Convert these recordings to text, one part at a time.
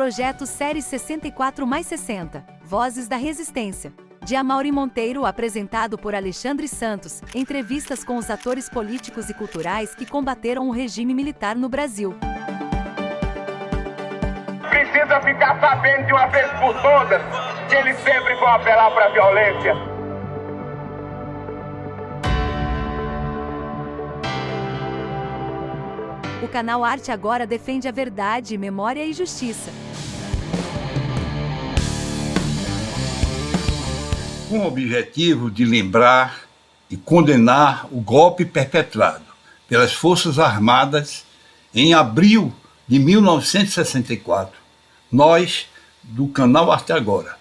Projeto Série 64 mais 60, Vozes da Resistência. De Amaury Monteiro, apresentado por Alexandre Santos, entrevistas com os atores políticos e culturais que combateram o regime militar no Brasil. Precisa ficar sabendo de uma vez por todas que eles sempre vão apelar para a violência. O canal Arte Agora defende a verdade, memória e justiça. Com o objetivo de lembrar e condenar o golpe perpetrado pelas Forças Armadas em abril de 1964, nós, do canal Arte Agora,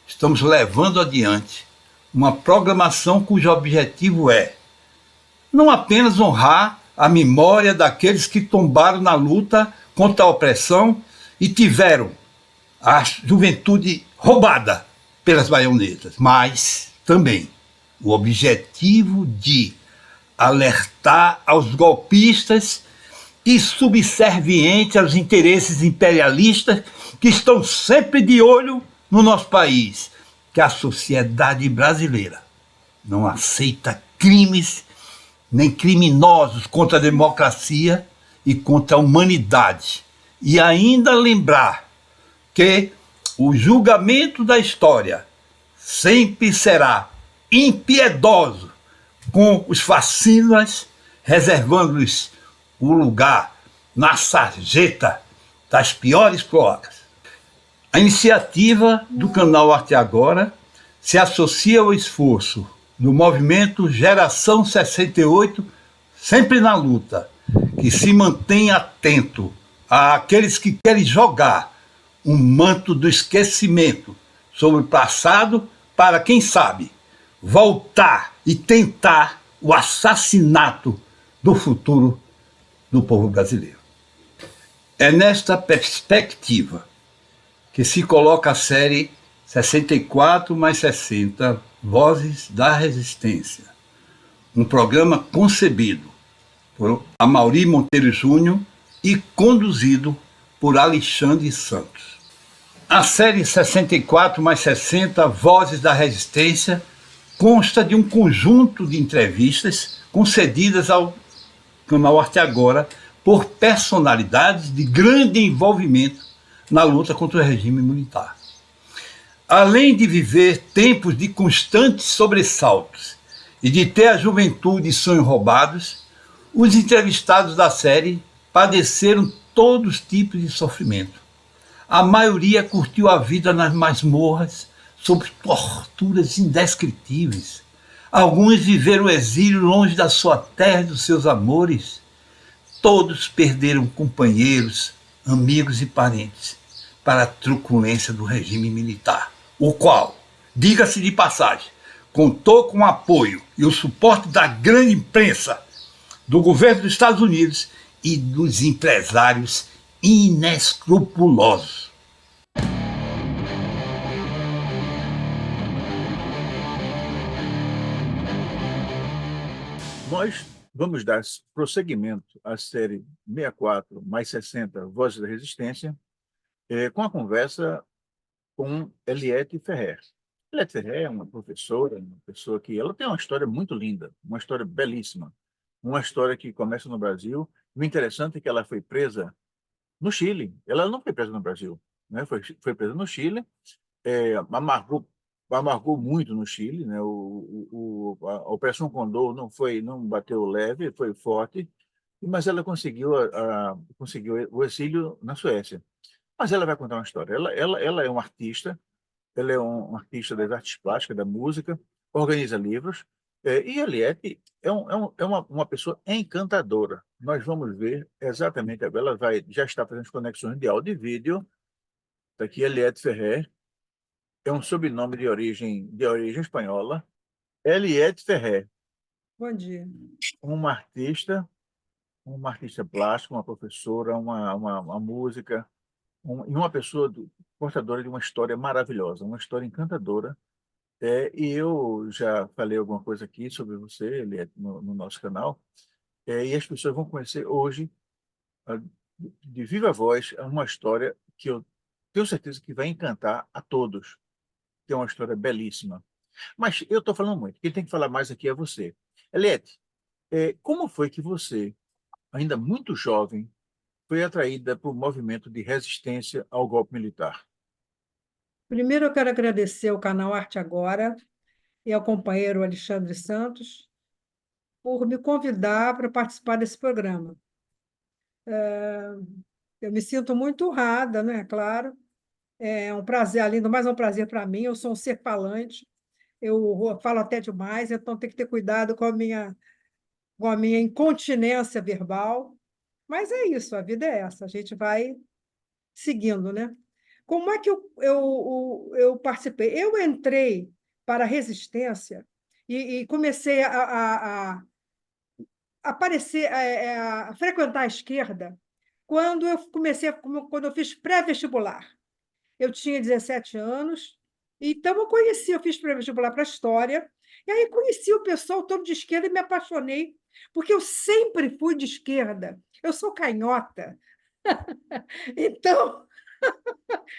estamos levando adiante uma programação cujo objetivo é não apenas honrar a memória daqueles que tombaram na luta contra a opressão e tiveram a juventude roubada pelas baionetas, mas também o objetivo de alertar aos golpistas e subservientes aos interesses imperialistas que estão sempre de olho no nosso país, que a sociedade brasileira não aceita crimes nem criminosos contra a democracia e contra a humanidade. E ainda lembrar que o julgamento da história sempre será impiedoso com os fascistas, reservando-lhes o lugar na sarjeta das piores cloacas. A iniciativa do canal Arte Agora se associa ao esforço do movimento Geração 68, sempre na luta, que se mantém atento àqueles que querem jogar um manto do esquecimento sobre o passado para, quem sabe, voltar e tentar o assassinato do futuro do povo brasileiro. É nesta perspectiva que se coloca a série 64 mais 60, Vozes da Resistência, um programa concebido por Amaury Monteiro Júnior e conduzido por Alexandre Santos. A série 64 mais 60, Vozes da Resistência, consta de um conjunto de entrevistas concedidas ao canal Arte Agora por personalidades de grande envolvimento na luta contra o regime militar. Além de viver tempos de constantes sobressaltos e de ter a juventude e sonhos roubados, os entrevistados da série padeceram todos os tipos de sofrimento. A maioria curtiu a vida nas masmorras sob torturas indescritíveis. Alguns viveram o exílio longe da sua terra e dos seus amores. Todos perderam companheiros, amigos e parentes para a truculência do regime militar, o qual, diga-se de passagem, contou com o apoio e o suporte da grande imprensa, do governo dos Estados Unidos e dos empresários inescrupulosos. Nós vamos dar prosseguimento à série 64 mais 60 Vozes da Resistência, com a conversa com Eliette Ferrer. Eliette Ferrer é uma professora, uma pessoa que ela tem uma história muito linda, uma história belíssima, uma história que começa no Brasil. O interessante é que ela foi presa no Chile. Ela não foi presa no Brasil, né? Foi presa no Chile, amargou muito no Chile, né? A Operação Condor não bateu leve, foi forte, mas ela conseguiu o exílio na Suécia. Mas ela vai contar uma história. Ela é uma artista, ela é um artista das artes plásticas, da música, organiza livros, e a Eliette é uma pessoa encantadora. Nós vamos ver exatamente, ela já está fazendo as conexões de áudio e vídeo. Está aqui Eliette Ferrer, é um sobrenome de origem espanhola. Eliette Ferrer. Bom dia. Uma artista plástica, uma professora, uma música, e uma pessoa portadora de uma história maravilhosa, uma história encantadora. E eu já falei alguma coisa aqui sobre você, Eliette, no nosso canal, e as pessoas vão conhecer hoje, de viva voz, uma história que eu tenho certeza que vai encantar a todos, que é uma história belíssima. Mas eu estou falando muito, quem tem que falar mais aqui é você. Eliette, como foi que você, ainda muito jovem, foi atraída por um movimento de resistência ao golpe militar? Primeiro, eu quero agradecer ao canal Arte Agora e ao companheiro Alexandre Santos por me convidar para participar desse programa. Eu me sinto muito honrada, né? Claro. É um prazer, além do mais, é um prazer para mim. Eu sou um ser falante, eu falo até demais, então tem que ter cuidado com a minha incontinência verbal. Mas é isso, a vida é essa, a gente vai seguindo, né? Como é que eu participei? Eu entrei para a resistência e comecei a aparecer, a frequentar a esquerda quando eu fiz pré-vestibular. Eu tinha 17 anos, então eu fiz pré-vestibular para História, e aí conheci o pessoal todo de esquerda e me apaixonei, porque eu sempre fui de esquerda. Eu sou canhota, então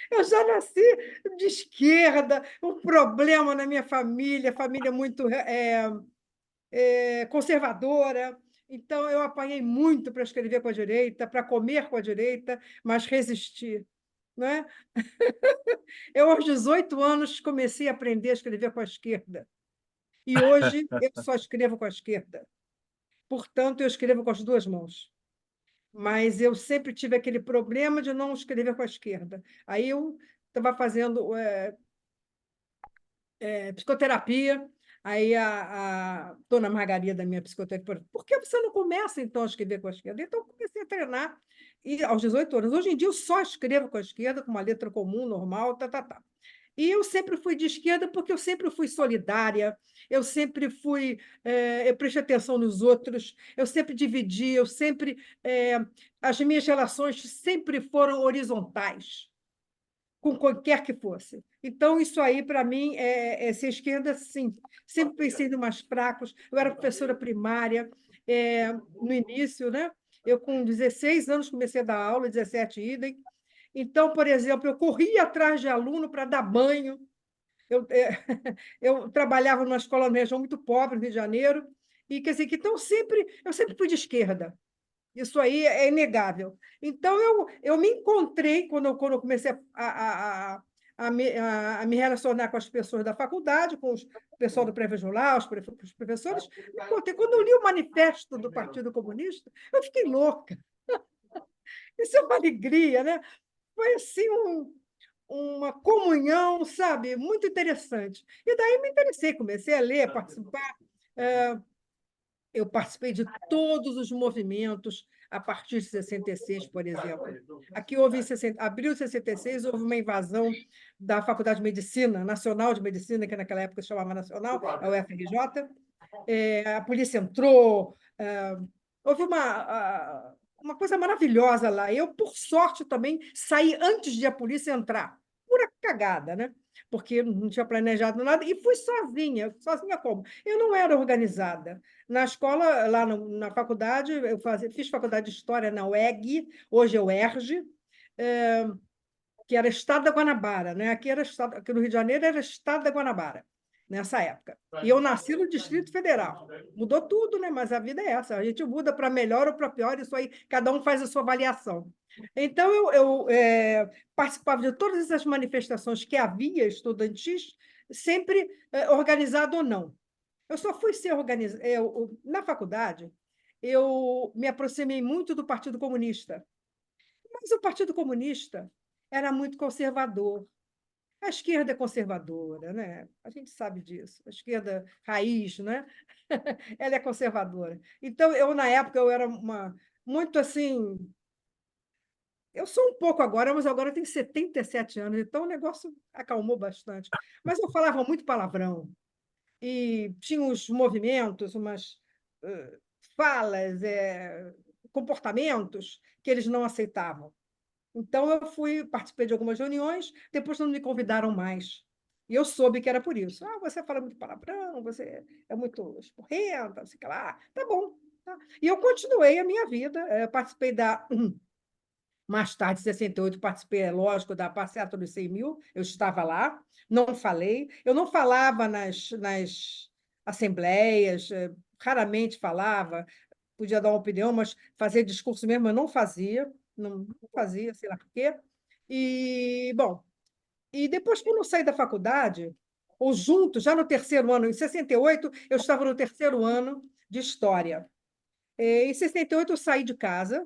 eu já nasci de esquerda, um problema na minha família muito conservadora. Então, eu apanhei muito para escrever com a direita, para comer com a direita, mas resisti. Né? Eu, aos 18 anos, comecei a aprender a escrever com a esquerda. E hoje eu só escrevo com a esquerda. Portanto, eu escrevo com as duas mãos. Mas eu sempre tive aquele problema de não escrever com a esquerda. Aí eu estava fazendo psicoterapia, aí a dona Margarida, minha psicoterapeuta, por que você não começa, então, a escrever com a esquerda? Então, eu comecei a treinar, e aos 18 anos. Hoje em dia, eu só escrevo com a esquerda, com uma letra comum, normal, tá, tá, tá. E eu sempre fui de esquerda porque eu sempre fui solidária, eu sempre fui, eu prestei atenção nos outros, eu sempre dividi, as minhas relações sempre foram horizontais, com qualquer que fosse. Então, isso aí, para mim, é ser esquerda, sim. Sempre pensei em mais fracos. Eu era professora primária, no início, né? Eu, com 16 anos, comecei a dar aula, 17 idem. Então, por exemplo, eu corria atrás de aluno para dar banho. Eu trabalhava numa escola numa região muito pobre, no Rio de Janeiro, e quer dizer que então eu sempre fui de esquerda. Isso aí é inegável. Então, eu me encontrei, quando eu comecei a me relacionar com as pessoas da faculdade, com o pessoal do pré-vestibular, os professores, me encontrei. Quando eu li o manifesto do Partido Comunista, eu fiquei louca. Isso é uma alegria, né? Foi assim uma comunhão, sabe? Muito interessante. E daí me interessei, comecei a ler, a participar. Eu participei de todos os movimentos a partir de 66, por exemplo. Aqui houve, em abril de 66, houve uma invasão da Faculdade de Medicina, Nacional de Medicina, que naquela época se chamava Nacional, a UFRJ. A polícia entrou, houve uma coisa maravilhosa lá. Eu, por sorte, também saí antes de a polícia entrar. Pura cagada, né? Porque não tinha planejado nada, e fui sozinha. Sozinha como? Eu não era organizada. Na escola, lá na faculdade, fiz faculdade de História na UEG, hoje é o ERJ, que era Estado da Guanabara, né? Aqui no Rio de Janeiro era Estado da Guanabara, nessa época. E eu nasci no Distrito Federal. Mudou tudo, né? Mas a vida é essa. A gente muda para melhor ou para pior, isso aí cada um faz a sua avaliação. Então, eu participava de todas essas manifestações que havia estudantis, sempre organizado ou não. Eu só fui ser organizada. Na faculdade, eu me aproximei muito do Partido Comunista. Mas o Partido Comunista era muito conservador. A esquerda é conservadora, né? A gente sabe disso. A esquerda raiz, né? Ela é conservadora. Então, na época, eu era muito assim. Eu sou um pouco agora, mas agora eu tenho 77 anos, então o negócio acalmou bastante. Mas eu falava muito palavrão, e tinha uns movimentos, umas falas, comportamentos que eles não aceitavam. Então, participei de algumas reuniões, depois não me convidaram mais. E eu soube que era por isso. Ah, você fala muito palavrão, você é muito esporrenta, não sei o que lá. Tá bom. Tá. E eu continuei a minha vida, participei Mais tarde, em 68, participei, é lógico, da Passeata dos 100 mil, eu estava lá, não falei, eu não falava nas assembleias, raramente falava, podia dar uma opinião, mas fazer discurso mesmo eu não fazia, não fazia, sei lá por quê. E, bom, e depois, quando eu saí da faculdade, ou junto, já no terceiro ano, em 68, eu estava no terceiro ano de História. Em 68, eu saí de casa,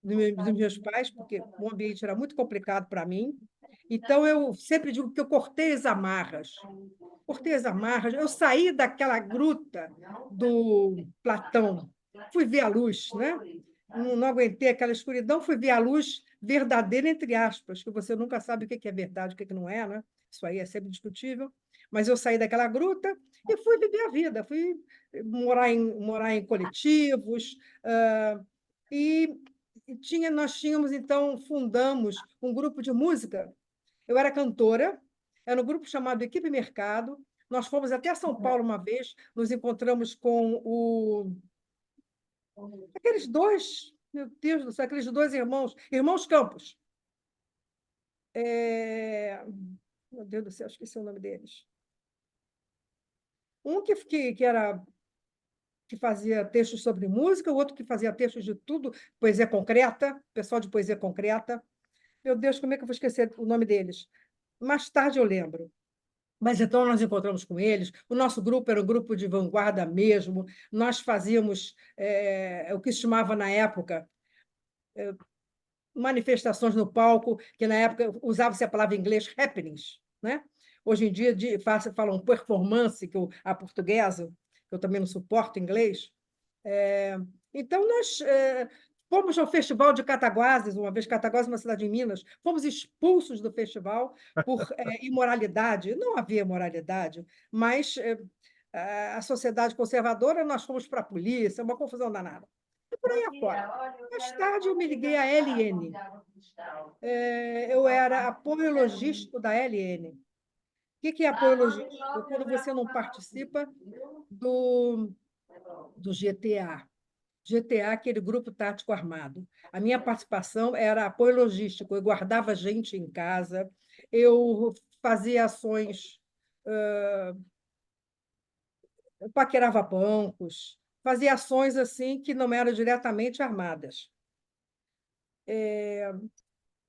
dos meus pais, porque o ambiente era muito complicado para mim. Então, eu sempre digo que eu cortei as amarras. Cortei as amarras, eu saí daquela gruta do Platão, fui ver a luz, né? Não aguentei aquela escuridão, fui ver a luz verdadeira, entre aspas, que você nunca sabe o que é verdade, o que não é, né? Isso aí é sempre discutível. Mas eu saí daquela gruta e fui viver a vida, fui morar em coletivos, e nós tínhamos, então, fundamos um grupo de música. Eu era cantora, era um grupo chamado Equipe Mercado. Nós fomos até São Paulo uma vez, nos encontramos com aqueles dois, meu Deus do céu, aqueles dois irmãos Campos. Meu Deus do céu, esqueci o nome deles. Um que fazia textos sobre música, o outro que fazia textos de tudo, poesia concreta, pessoal de poesia concreta. Meu Deus, como é que eu vou esquecer o nome deles? Mais tarde eu lembro. Mas então nós encontramos com eles. O nosso grupo era um grupo de vanguarda mesmo. Nós fazíamos o que se chamava na época manifestações no palco, que na época usava-se a palavra em inglês happenings, né? Hoje em dia falam performance, a portuguesa, que eu também não suporto inglês. Então, nós fomos ao Festival de Cataguases, uma vez. Cataguases é uma cidade em Minas, fomos expulsos do festival por imoralidade. Não havia moralidade, mas a sociedade conservadora, nós fomos para a polícia, uma confusão danada. E por aí afora. Mais tarde, eu me liguei à LN. Eu era apoio logístico da LN. O que é apoio logístico? Quando você não participa do GTA. GTA, aquele grupo tático armado. A minha participação era apoio logístico, eu guardava gente em casa, eu fazia ações, eu paquerava bancos, fazia ações assim que não eram diretamente armadas.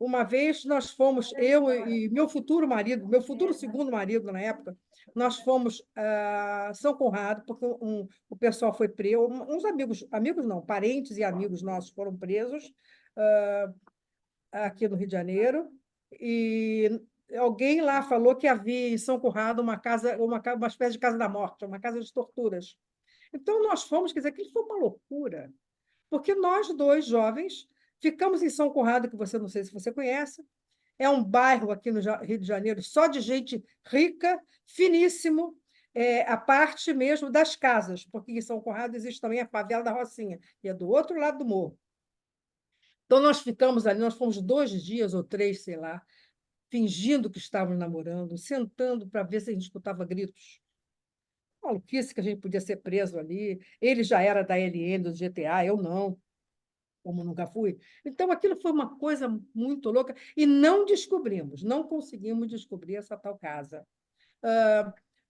Uma vez nós fomos, eu e meu futuro marido, meu futuro segundo marido na época, nós fomos a São Conrado, porque o pessoal foi preso, uns amigos não, parentes e amigos nossos foram presos aqui no Rio de Janeiro, e alguém lá falou que havia em São Conrado uma espécie de casa da morte, uma casa de torturas. Então nós fomos, quer dizer, aquilo foi uma loucura, porque nós dois jovens ficamos em São Conrado, que você não sei se você conhece, é um bairro aqui no Rio de Janeiro só de gente rica, finíssimo, a parte mesmo das casas, porque em São Conrado existe também a favela da Rocinha, que é do outro lado do morro. Então, nós ficamos ali, nós fomos 2 dias ou 3, sei lá, fingindo que estávamos namorando, sentando para ver se a gente escutava gritos. Maluquice que a gente podia ser preso ali. Ele já era da LN, do GTA, eu não, como nunca fui. Então, aquilo foi uma coisa muito louca e não conseguimos descobrir essa tal casa.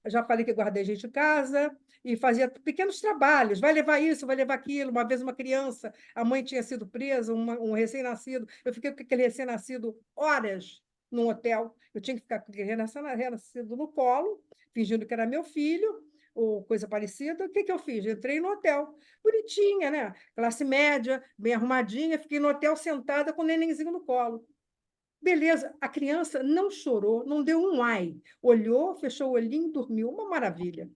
Já falei que guardei gente em casa e fazia pequenos trabalhos, vai levar isso, vai levar aquilo. Uma vez uma criança, a mãe tinha sido presa, um recém-nascido, eu fiquei com aquele recém-nascido horas num hotel, eu tinha que ficar com aquele recém-nascido no colo, fingindo que era meu filho, ou coisa parecida. O que eu fiz? Entrei no hotel, bonitinha, né? Classe média, bem arrumadinha, fiquei no hotel sentada com o nenenzinho no colo. Beleza, a criança não chorou, não deu um ai. Olhou, fechou o olhinho, dormiu. Uma maravilha.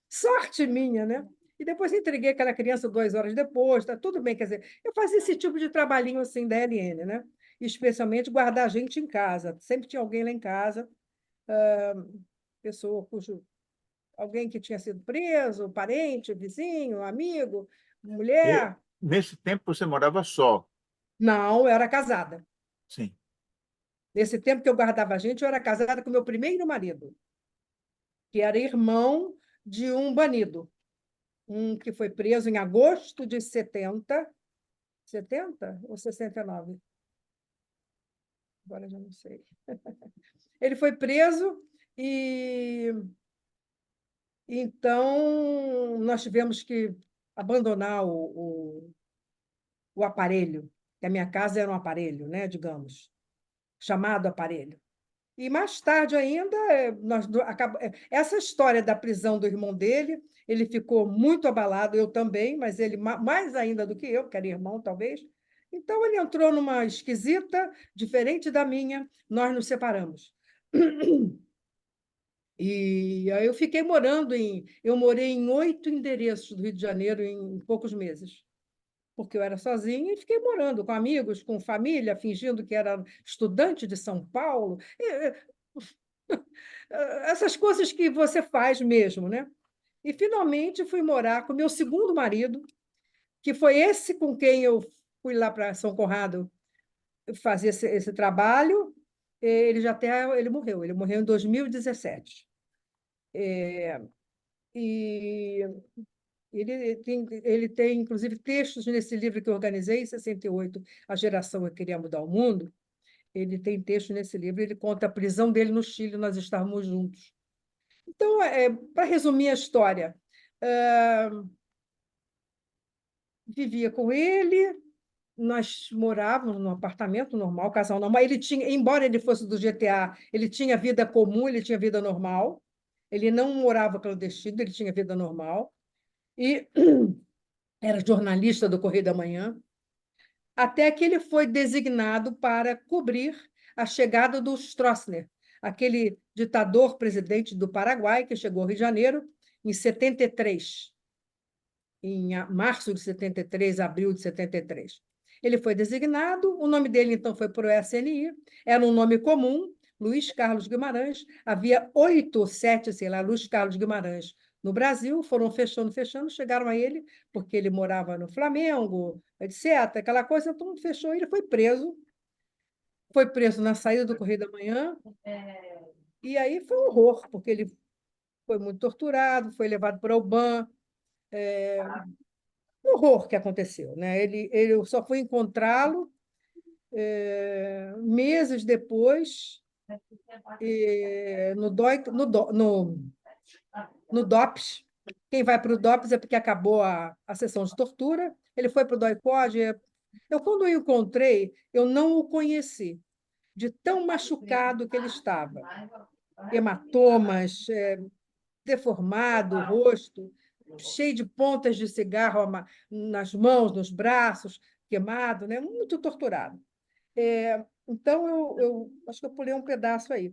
Sorte minha, né? E depois entreguei aquela criança 2 horas depois, tá tudo bem. Quer dizer, eu fazia esse tipo de trabalhinho assim da LN, né? Especialmente guardar gente em casa. Sempre tinha alguém lá em casa, pessoa alguém que tinha sido preso, parente, vizinho, amigo, mulher. Nesse tempo você morava só? Não, eu era casada. Sim. Nesse tempo que eu guardava gente, eu era casada com meu primeiro marido, que era irmão de um banido, um que foi preso em agosto de 70, 70 ou 69? Agora já não sei. Ele foi preso e então nós tivemos que abandonar o aparelho, que a minha casa era um aparelho, né, digamos, chamado aparelho. E mais tarde ainda, essa história da prisão do irmão dele, ele ficou muito abalado, eu também, mas ele mais ainda do que eu, que era irmão, talvez. Então, ele entrou numa esquisita, diferente da minha, nós nos separamos. E aí eu fiquei morando eu morei em 8 endereços do Rio de Janeiro em poucos meses, porque eu era sozinha e fiquei morando com amigos, com família, fingindo que era estudante de São Paulo. Essas coisas que você faz mesmo, né? E finalmente fui morar com meu segundo marido, que foi esse com quem eu fui lá para São Conrado fazer esse trabalho. Ele morreu em 2017. E ele tem, inclusive, textos nesse livro que eu organizei, em 68, A Geração que Queria Mudar o Mundo. Ele tem texto nesse livro, ele conta a prisão dele no Chile, nós estávamos juntos. Então, para resumir a história, vivia com ele, nós morávamos num apartamento normal, casal normal. Ele tinha, embora ele fosse do GTA, ele tinha vida comum, ele tinha vida normal. Ele não morava clandestino, ele tinha vida normal. E era jornalista do Correio da Manhã, até que ele foi designado para cobrir a chegada do Stroessner, aquele ditador presidente do Paraguai, que chegou ao Rio de Janeiro em 73, em março de 73, abril de 73. Ele foi designado, o nome dele, então, foi para o SNI, era um nome comum, Luiz Carlos Guimarães, havia 8 ou 7, sei lá, Luiz Carlos Guimarães no Brasil, foram fechando, chegaram a ele, porque ele morava no Flamengo, etc., aquela coisa, todo mundo fechou, ele foi preso na saída do Correio da Manhã, e aí foi um horror, porque ele foi muito torturado, foi levado para o BAN, um horror que aconteceu, né? Eu só fui encontrá-lo meses depois, no DOPS. Quem vai para o DOPS é porque acabou a sessão de tortura. Ele foi para o DOI-CODE. Quando o encontrei, eu não o conheci, de tão machucado que ele estava. Hematomas, deformado o rosto, cheio de pontas de cigarro nas mãos, nos braços, queimado, né? Muito torturado. Então, eu acho que eu pulei um pedaço aí.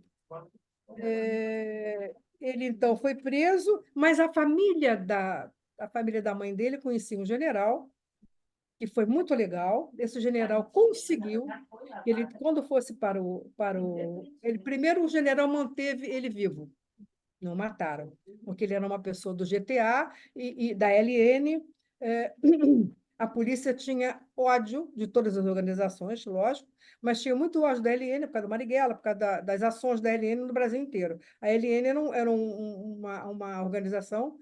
Ele, então, foi preso, mas a família da mãe dele conhecia um general, que foi muito legal. Esse general conseguiu, ele, quando fosse primeiro, o general manteve ele vivo, não mataram, porque ele era uma pessoa do GTA e da LN. A polícia tinha ódio de todas as organizações, lógico, mas tinha muito ódio da LN por causa do Marighella, por causa das ações da LN no Brasil inteiro. A LN era uma organização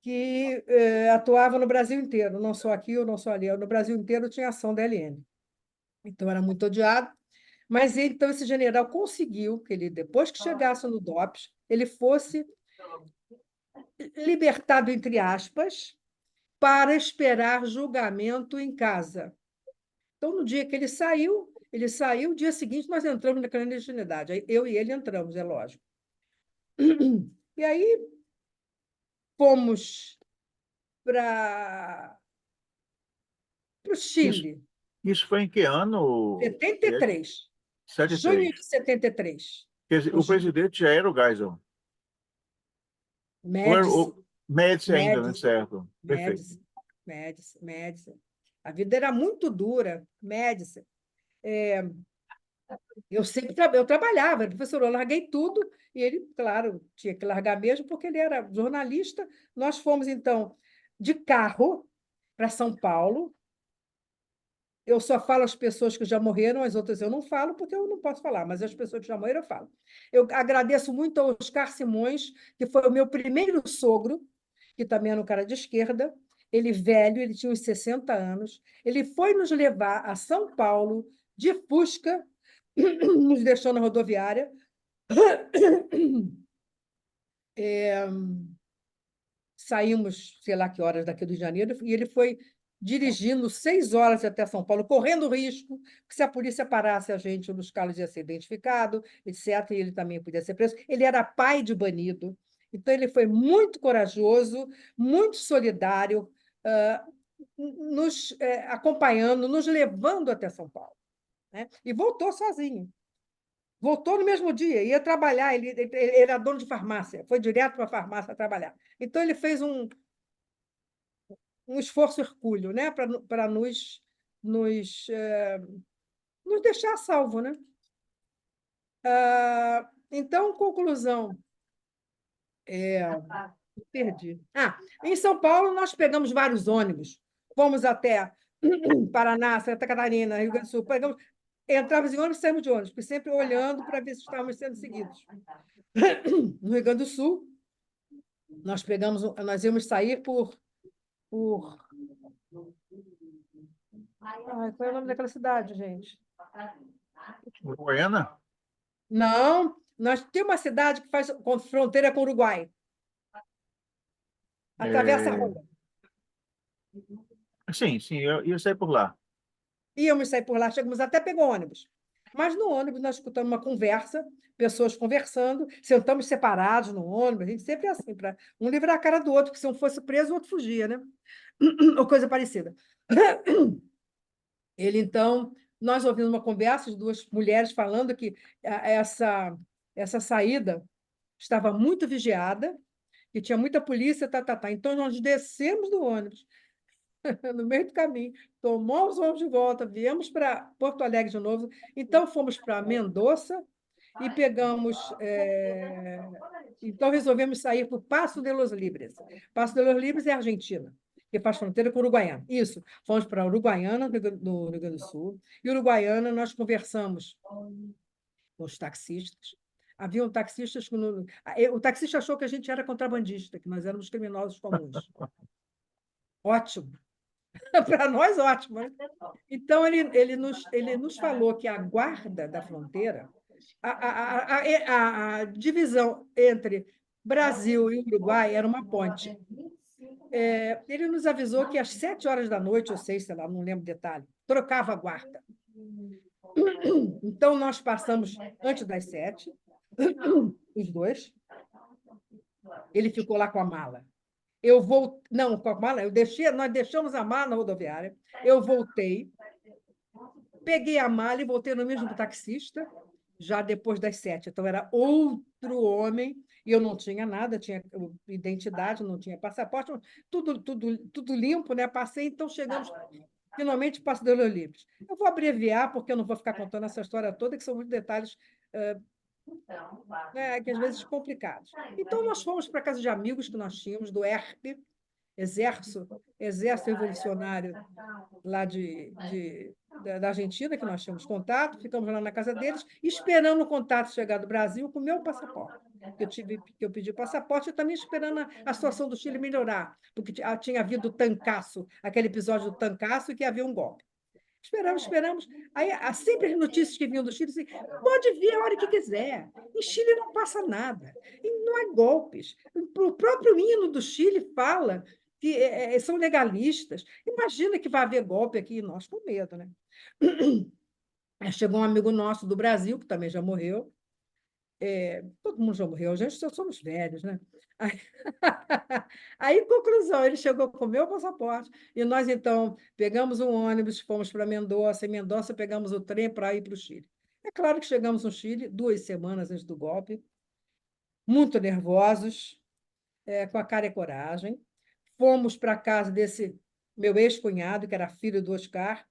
que atuava no Brasil inteiro, não só aqui ou não só ali. No Brasil inteiro tinha ação da LN. Então, era muito odiado. Mas então esse general conseguiu que ele, depois que chegasse no DOPS, ele fosse libertado, entre aspas, para esperar julgamento em casa. Então, no dia que ele saiu, no dia seguinte nós entramos na clandestinidade. Eu e ele entramos, é lógico. E aí fomos para o Chile. Isso foi em que ano? 73. 73. Junho de 73. Quer dizer, o presidente já era o Geisel. Médici ainda, né? Certo. Perfeito. Médici. A vida era muito dura, Médici. Eu sempre eu trabalhava, professor, eu larguei tudo, e ele, claro, tinha que largar mesmo, porque ele era jornalista. Nós fomos, então, de carro para São Paulo. Eu só falo as pessoas que já morreram, as outras eu não falo, porque eu não posso falar, mas as pessoas que já morreram eu falo. Eu agradeço muito ao Oscar Simões, que foi o meu primeiro sogro, que também era um cara de esquerda. ele velho, ele tinha uns 60 anos, ele foi nos levar a São Paulo de Fusca, nos deixou na rodoviária. Saímos, sei lá que horas daqui do Rio de Janeiro, e ele foi dirigindo 6 horas até São Paulo, correndo risco, que se a polícia parasse a gente, o Luiz Carlos ia ser identificado, etc., e ele também podia ser preso. Ele era pai de banido, então ele foi muito corajoso, muito solidário, nos acompanhando, nos levando até São Paulo, né? E voltou sozinho. Voltou no mesmo dia, ia trabalhar, ele era dono de farmácia, foi direto para a farmácia trabalhar. Então, ele fez um esforço hercúleo, né, para nos deixar a salvo, né? Então, conclusão, perdi. Em São Paulo, nós pegamos vários ônibus, fomos até Paraná, Santa Catarina, Rio Grande do Sul, entrávamos em ônibus e saímos de ônibus, porque sempre olhando para ver se estávamos sendo seguidos. No Rio Grande do Sul, nós íamos sair qual é o nome daquela cidade, gente? Goiânia? Não, nós temos uma cidade que faz fronteira com o Uruguai. Atravessa a rua. Sim, eu saí por lá. Íamos sair por lá, chegamos até pegou ônibus. Mas no ônibus nós escutamos uma conversa, pessoas conversando, sentamos separados no ônibus, a gente sempre é assim, para um livrar a cara do outro, que se um fosse preso, o outro fugia, né? Ou coisa parecida. Então, nós ouvimos uma conversa de duas mulheres falando que essa saída estava muito vigiada, que tinha muita polícia, tá. Então, nós descemos do ônibus, no meio do caminho, tomamos o ônibus de volta, viemos para Porto Alegre de novo, então fomos para Mendoza e pegamos... Então, resolvemos sair para o Passo de los Libres. Passo de los Libres é Argentina, que faz fronteira com Uruguaiana. Isso, fomos para Uruguaiana, no Rio Grande do Sul, e Uruguaiana nós conversamos com os taxistas. Haviam taxistas que... O taxista achou que a gente era contrabandista, que nós éramos criminosos comuns. Ótimo. Para nós, ótimo. Né? Então, ele nos falou que a guarda da fronteira, a divisão entre Brasil e Uruguai era uma ponte. Ele nos avisou que às 7 horas da noite, ou 6, sei lá, não lembro o detalhe, trocava a guarda. Então, nós passamos antes das 7, os dois. Ele ficou lá com a mala. Não, com a mala, nós deixamos a mala na rodoviária, eu voltei, peguei a mala e voltei no mesmo taxista, já depois das 7. Então, era outro homem, e eu não tinha nada, tinha identidade, não tinha passaporte, tudo limpo, né? Passei, então chegamos finalmente Passo de los Libres. Eu vou abreviar, porque eu não vou ficar contando essa história toda, que são muitos detalhes que às vezes complicados. Então, nós fomos para a casa de amigos que nós tínhamos, do ERP, Exército Revolucionário, lá da Argentina, que nós tínhamos contato, ficamos lá na casa deles, esperando o contato chegar do Brasil com o meu passaporte. Eu pedi passaporte e também esperando a situação do Chile melhorar, porque tinha havido o Tancaço, aquele episódio do Tancaço, que havia um golpe. Esperamos. Aí, sempre as notícias que vinham do Chile, assim, pode vir a hora que quiser. Em Chile não passa nada. E não há golpes. O próprio hino do Chile fala que são legalistas. Imagina que vai haver golpe aqui, nós com medo, né? Chegou um amigo nosso do Brasil, que também já morreu. Todo mundo já morreu, a gente só somos velhos, né? Aí, conclusão, ele chegou com o meu passaporte e nós, então, pegamos um ônibus, fomos para Mendoza, em Mendoza pegamos o trem para ir para o Chile. É claro que chegamos no Chile 2 semanas antes do golpe, muito nervosos, com a cara e coragem. Fomos para a casa desse meu ex-cunhado, que era filho do Oscar,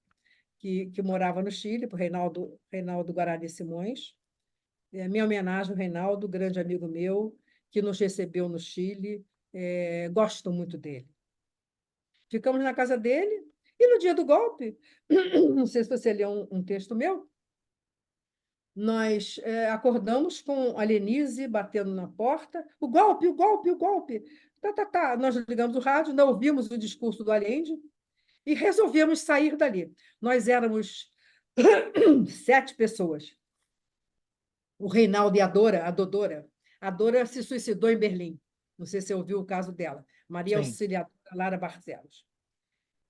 que morava no Chile, para o Reinaldo Guarani Simões. Minha homenagem ao Reinaldo, grande amigo meu, que nos recebeu no Chile. Gosto muito dele. Ficamos na casa dele, e no dia do golpe, não sei se você leu um texto meu, Nós acordamos com a Lenise batendo na porta, o golpe, o golpe, o golpe. Tá, tá, tá. Nós ligamos o rádio, não ouvimos o discurso do Allende e resolvemos sair dali. Nós éramos 7 pessoas. O Reinaldo e a Dodora. A Dora se suicidou em Berlim. Não sei se você ouviu o caso dela. Maria Sim. Auxiliadora Lara Barcelos.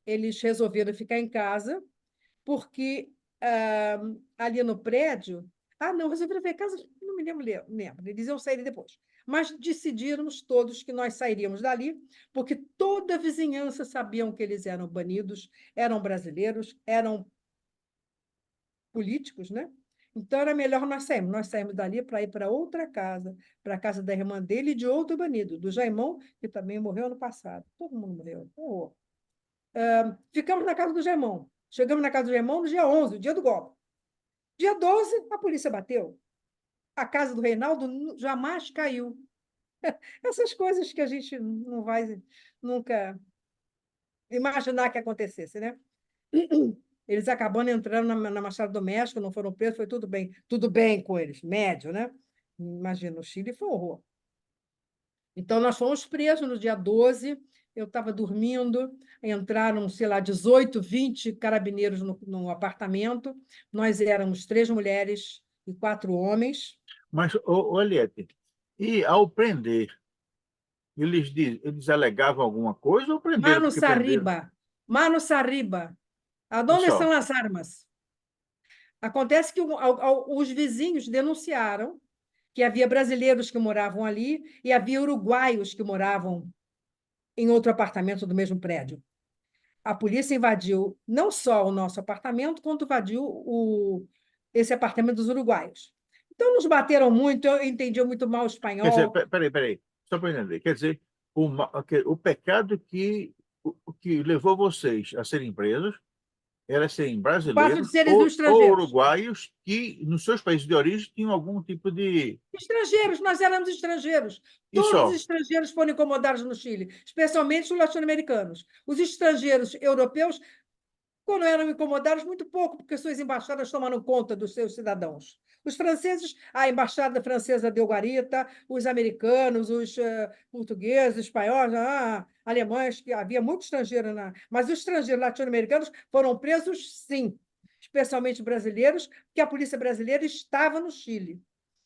Eles resolveram ficar em casa porque ali no prédio... Ah, não, resolveram ficar em casa, não me lembro, eles iam sair depois. Mas decidimos todos que nós sairíamos dali, porque toda a vizinhança sabiam que eles eram banidos, eram brasileiros, eram políticos, né? Então era melhor nós sairmos. Nós saímos dali para ir para outra casa, para a casa da irmã dele e de outro banido, do Jaimão, que também morreu ano passado. Todo mundo morreu. Horror. Ficamos na casa do Jaimão. Chegamos na casa do Jaimão no dia 11, o dia do golpe. Dia 12, a polícia bateu. A casa do Reinaldo jamais caiu. Essas coisas que a gente não vai nunca imaginar que acontecesse, né? Eles acabando entrando na Machado do México, não foram presos, foi tudo bem com eles, médio, né? Imagina, o Chile foi um horror. Então, nós fomos presos no dia 12, eu estava dormindo, entraram, sei lá, 18, 20 carabineiros no apartamento, nós éramos 3 mulheres e 4 homens. Mas, Eliette, e ao prender, eles alegavam alguma coisa ou prenderam Mano porque prenderam? Sarriba, Mano Sarriba, E aonde só? estão as armas? Acontece que os vizinhos denunciaram que havia brasileiros que moravam ali e havia uruguaios que moravam em outro apartamento do mesmo prédio. A polícia invadiu não só o nosso apartamento, quanto invadiu esse apartamento dos uruguaios. Então, nos bateram muito, eu entendia muito mal o Quer dizer, espanhol. peraí, só para entender. Quer dizer, o pecado que levou vocês a serem presos era serem O fato de brasileiros serem ou estrangeiros. uruguaios que, nos seus países de origem, tinham algum tipo de... Estrangeiros, nós éramos estrangeiros. E Todos os só? estrangeiros foram incomodados no Chile, especialmente os latino-americanos. Os estrangeiros europeus, quando eram incomodados, muito pouco, porque suas embaixadas tomaram conta dos seus cidadãos. Os franceses, a embaixada francesa deu guarita, os americanos, os portugueses, espanhóis, alemães, que havia muito estrangeiro, mas os estrangeiros latino-americanos foram presos, sim, especialmente brasileiros, porque a polícia brasileira estava no Chile.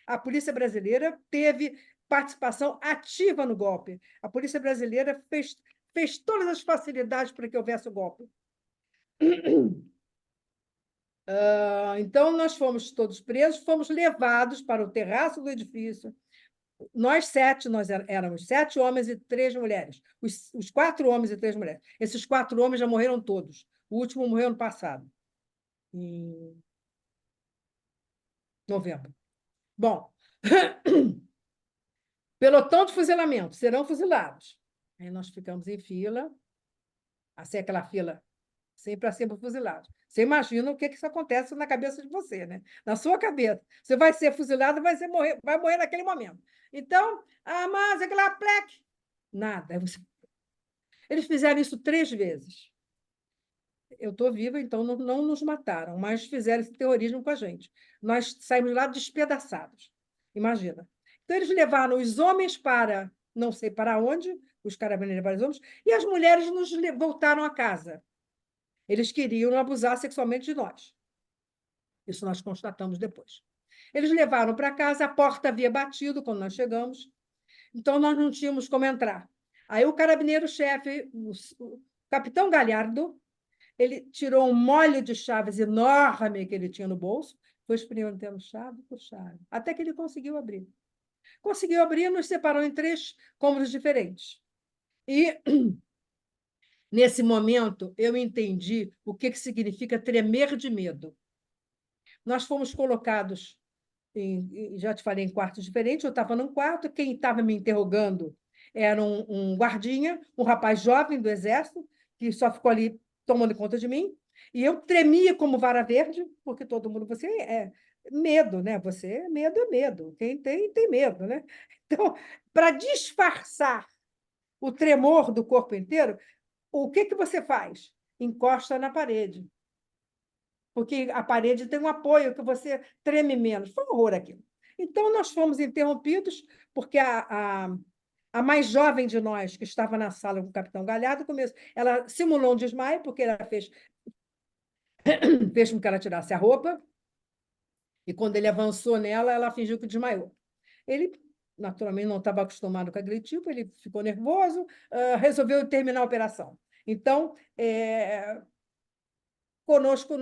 A polícia brasileira teve participação ativa no golpe. A polícia brasileira fez todas as facilidades para que houvesse o golpe. Então, nós fomos todos presos, fomos levados para o terraço do edifício. Nós 7, éramos 7 homens e 3 mulheres. Os 4 homens e 3 mulheres. Esses 4 homens já morreram todos. O último morreu ano passado, em novembro. Bom, pelotão de fuzilamento, serão fuzilados. Aí nós ficamos em fila, assim, aquela fila sempre a sempre fuzilado. Você imagina o que isso acontece na cabeça de você, né? Na sua cabeça. Você vai ser fuzilado, vai morrer naquele momento. Então, mas aquela plaque. Nada. Eles fizeram isso 3 vezes. Eu estou viva, então não nos mataram, mas fizeram esse terrorismo com a gente. Nós saímos lá despedaçados. Imagina. Então, eles levaram os homens para não sei para onde, os carabineiros levaram os homens, e as mulheres nos voltaram a casa. Eles queriam abusar sexualmente de nós. Isso nós constatamos depois. Eles levaram para casa, a porta havia batido quando nós chegamos, então nós não tínhamos como entrar. Aí o carabineiro-chefe, o capitão Galhardo, ele tirou um molho de chaves enorme que ele tinha no bolso, foi experimentando chave por chave, até que ele conseguiu abrir. Conseguiu abrir, nos separou em 3 cômodos diferentes. E nesse momento, eu entendi o que significa tremer de medo. Nós fomos colocados, já te falei, em quartos diferentes. Eu estava num quarto, quem estava me interrogando era um guardinha, um rapaz jovem do Exército, que só ficou ali tomando conta de mim, e eu tremia como vara verde, porque todo mundo, você é medo, né? Medo é medo. Quem tem medo, né? Então, para disfarçar o tremor do corpo inteiro, o que você faz? Encosta na parede. porque a parede tem um apoio que você treme menos. Foi um horror aquilo. Então, nós fomos interrompidos, porque a mais jovem de nós, que estava na sala com o capitão Galhardo, ela simulou um desmaio, porque ela fez com que ela tirasse a roupa, e quando ele avançou nela, ela fingiu que desmaiou. Ele, naturalmente, não estava acostumado com aquele tipo, ele ficou nervoso, resolveu terminar a operação. Então, conosco,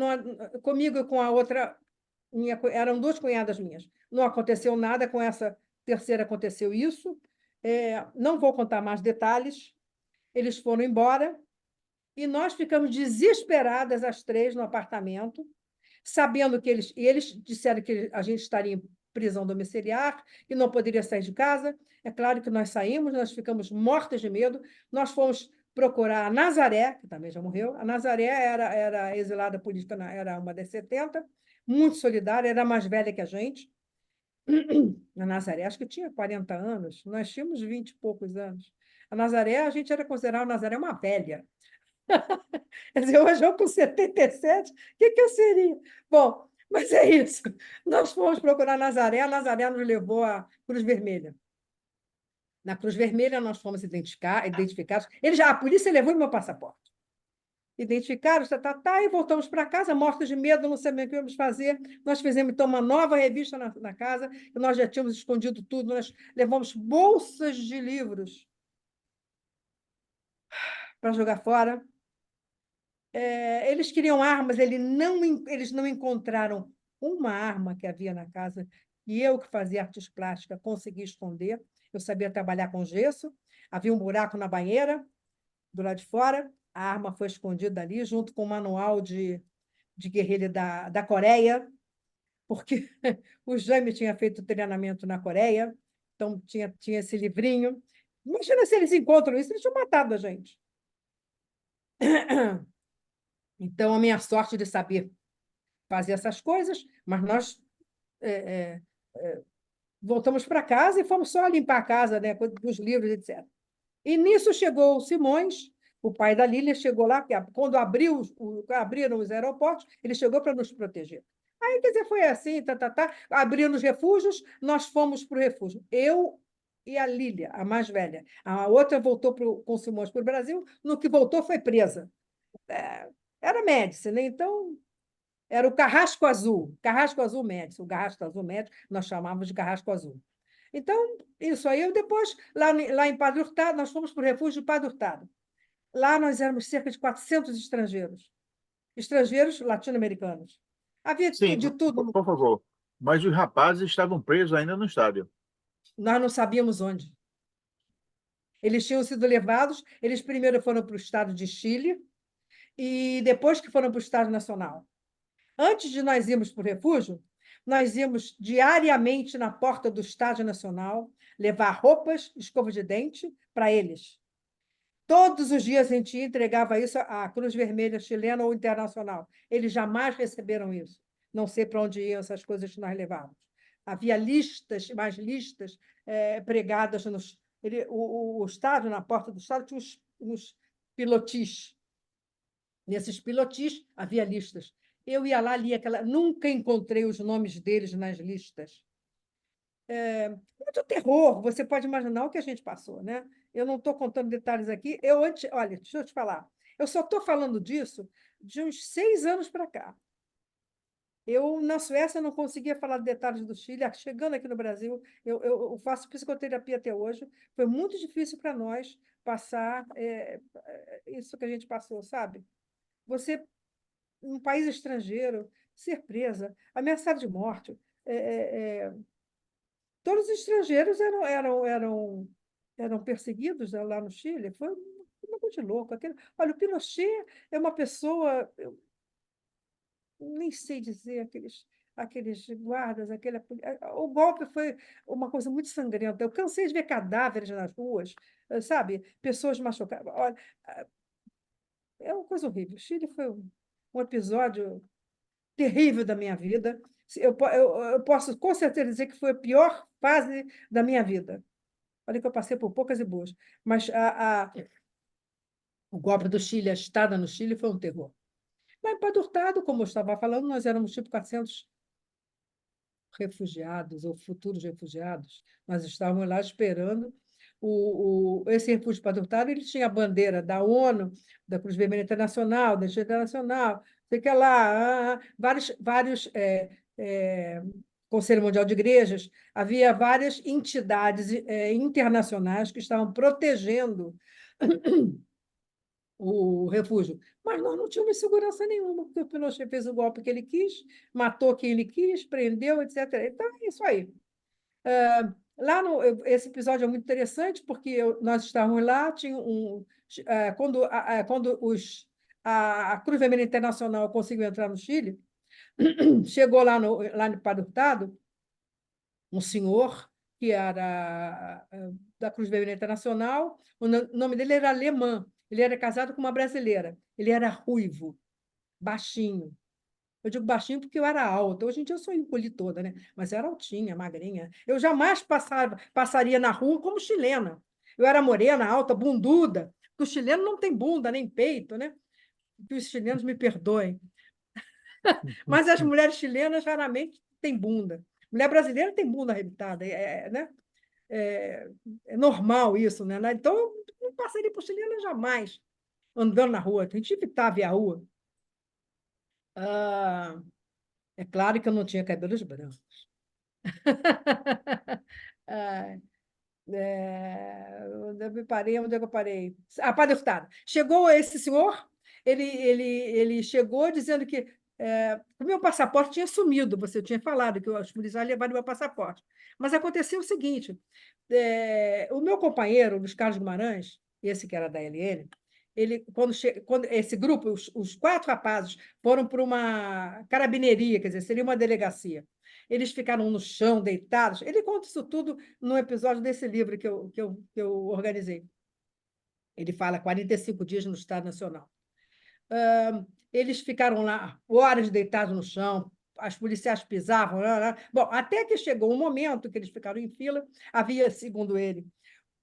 comigo e com a outra, eram duas cunhadas minhas. Não aconteceu nada, com essa terceira aconteceu isso. Não vou contar mais detalhes. Eles foram embora e nós ficamos desesperadas, as três, no apartamento, sabendo que eles disseram que a gente estaria em prisão domiciliar, que não poderia sair de casa. É claro que nós saímos, nós ficamos mortas de medo. Nós fomos procurar a Nazaré, que também já morreu. A Nazaré era exilada política, era uma das 70, muito solidária, era mais velha que a gente. A Nazaré, acho que tinha 40 anos, nós tínhamos 20 e poucos anos. A Nazaré, a gente era considerado a Nazaré uma velha. Quer dizer, hoje eu com 77, o que eu seria? Bom, mas é isso. Nós fomos procurar a Nazaré nos levou à Cruz Vermelha. Na Cruz Vermelha, nós fomos identificados. A polícia levou meu passaporte. Identificaram, e voltamos para casa, mortos de medo, não sabemos o que íamos fazer. Nós fizemos, então, uma nova revista na casa, e nós já tínhamos escondido tudo, nós levamos bolsas de livros para jogar fora. Eles queriam armas, eles não encontraram uma arma que havia na casa, e eu, que fazia artes plásticas, consegui esconder. Eu sabia trabalhar com gesso, havia um buraco na banheira, do lado de fora, a arma foi escondida ali, junto com o manual de guerrilha da Coreia, porque o Jaime tinha feito treinamento na Coreia, então tinha esse livrinho. Imagina se eles encontram isso, eles tinham matado a gente. Então, a minha sorte de saber fazer essas coisas, mas nós voltamos para casa e fomos só limpar a casa, né, com os livros, etc. E nisso chegou o Simões, o pai da Lília, chegou lá, quando abriram os aeroportos, ele chegou para nos proteger. Aí, quer dizer, foi assim, abriram os refúgios, nós fomos para o refúgio. Eu e a Lília, a mais velha. A outra voltou com o Simões para o Brasil, no que voltou foi presa. Era Médici, né? Então, era o Carrasco Azul Médici, o Carrasco Azul Médici, nós chamávamos de Carrasco Azul. Então, isso aí. Depois, lá em Padre Hurtado, nós fomos para o refúgio de Padre Hurtado. Lá nós éramos cerca de 400 estrangeiros latino-americanos. Havia Sim, de tudo. por favor. Mas os rapazes estavam presos ainda no estádio. Nós não sabíamos onde. Eles tinham sido levados, eles primeiro foram para o estado de Chile e depois que foram para o estado nacional. Antes de nós irmos para o refúgio, nós íamos diariamente na porta do Estádio Nacional levar roupas, escova de dente para eles. Todos os dias a gente entregava isso à Cruz Vermelha chilena ou internacional. Eles jamais receberam isso. Não sei para onde iam essas coisas que nós levávamos. Havia mais listas pregadas o estádio, na porta do estádio, tinha uns pilotis. Nesses pilotis havia listas. Eu ia lá, lia aquela. Nunca encontrei os nomes deles nas listas. Muito terror, você pode imaginar o que a gente passou, né? Eu não estou contando detalhes aqui. Olha, deixa eu te falar. Eu só estou falando disso de uns 6 anos para cá. Eu, na Suécia, não conseguia falar de detalhes do Chile. Chegando aqui no Brasil, eu faço psicoterapia até hoje. Foi muito difícil para nós passar isso que a gente passou, sabe? Você, num país estrangeiro, ser presa, ameaçada de morte. Todos os estrangeiros eram perseguidos lá no Chile. Foi uma coisa de louco. Olha, o Pinochet é uma pessoa, eu nem sei dizer, aqueles guardas, o golpe foi uma coisa muito sangrenta. Eu cansei de ver cadáveres nas ruas, sabe? Pessoas machucadas. Olha, é uma coisa horrível. O Chile foi um episódio terrível da minha vida. Eu posso com certeza dizer que foi a pior fase da minha vida. Olha que eu passei por poucas e boas. Mas o golpe do Chile, a estada no Chile, foi um terror. Lá em Padre Hurtado, como eu estava falando, nós éramos tipo 400 refugiados ou futuros refugiados. Nós estávamos lá esperando. Esse refúgio Padre Hurtado, ele tinha a bandeira da ONU, da Cruz Vermelha Internacional, da Agência Internacional, sei que lá, vários Conselho Mundial de Igrejas, havia várias entidades internacionais que estavam protegendo o refúgio. Mas nós não tínhamos segurança nenhuma, porque o Pinochet fez o golpe que ele quis, matou quem ele quis, prendeu, etc. Então, é isso aí. Esse episódio é muito interessante, porque nós estávamos lá, quando a Cruz Vermelha Internacional conseguiu entrar no Chile, chegou lá no Padre Hurtado, um senhor que era da Cruz Vermelha Internacional, o nome dele era Alemã, ele era casado com uma brasileira, ele era ruivo, baixinho. Eu digo baixinho porque eu era alta. Hoje em dia eu sou encolhi toda, né? Mas eu era altinha, magrinha. Eu jamais passaria na rua como chilena. Eu era morena, alta, bunduda, porque o chileno não tem bunda nem peito, né? Que os chilenos me perdoem. Mas as mulheres chilenas raramente têm bunda. Mulher brasileira tem bunda arrebitada, né? É normal isso, né? Então, eu não passaria por chilena jamais, andando na rua. A gente evitava ir à rua. É claro que eu não tinha cabelos brancos. Onde é que eu parei? Padre Hurtado. Chegou esse senhor, ele chegou dizendo que o meu passaporte tinha sumido, você tinha falado que os policiais levaram meu passaporte. Mas aconteceu o seguinte, o meu companheiro, Luiz Carlos Guimarães, esse que era da LN, quando esse grupo, os 4 rapazes, foram para uma carabineria, quer dizer, seria uma delegacia. Eles ficaram no chão, deitados. Ele conta isso tudo no episódio desse livro que eu organizei. Ele fala 45 dias no Estado Nacional. Eles ficaram lá horas deitados no chão, as policiais pisavam. Bom, até que chegou um momento que eles ficaram em fila, havia, segundo ele,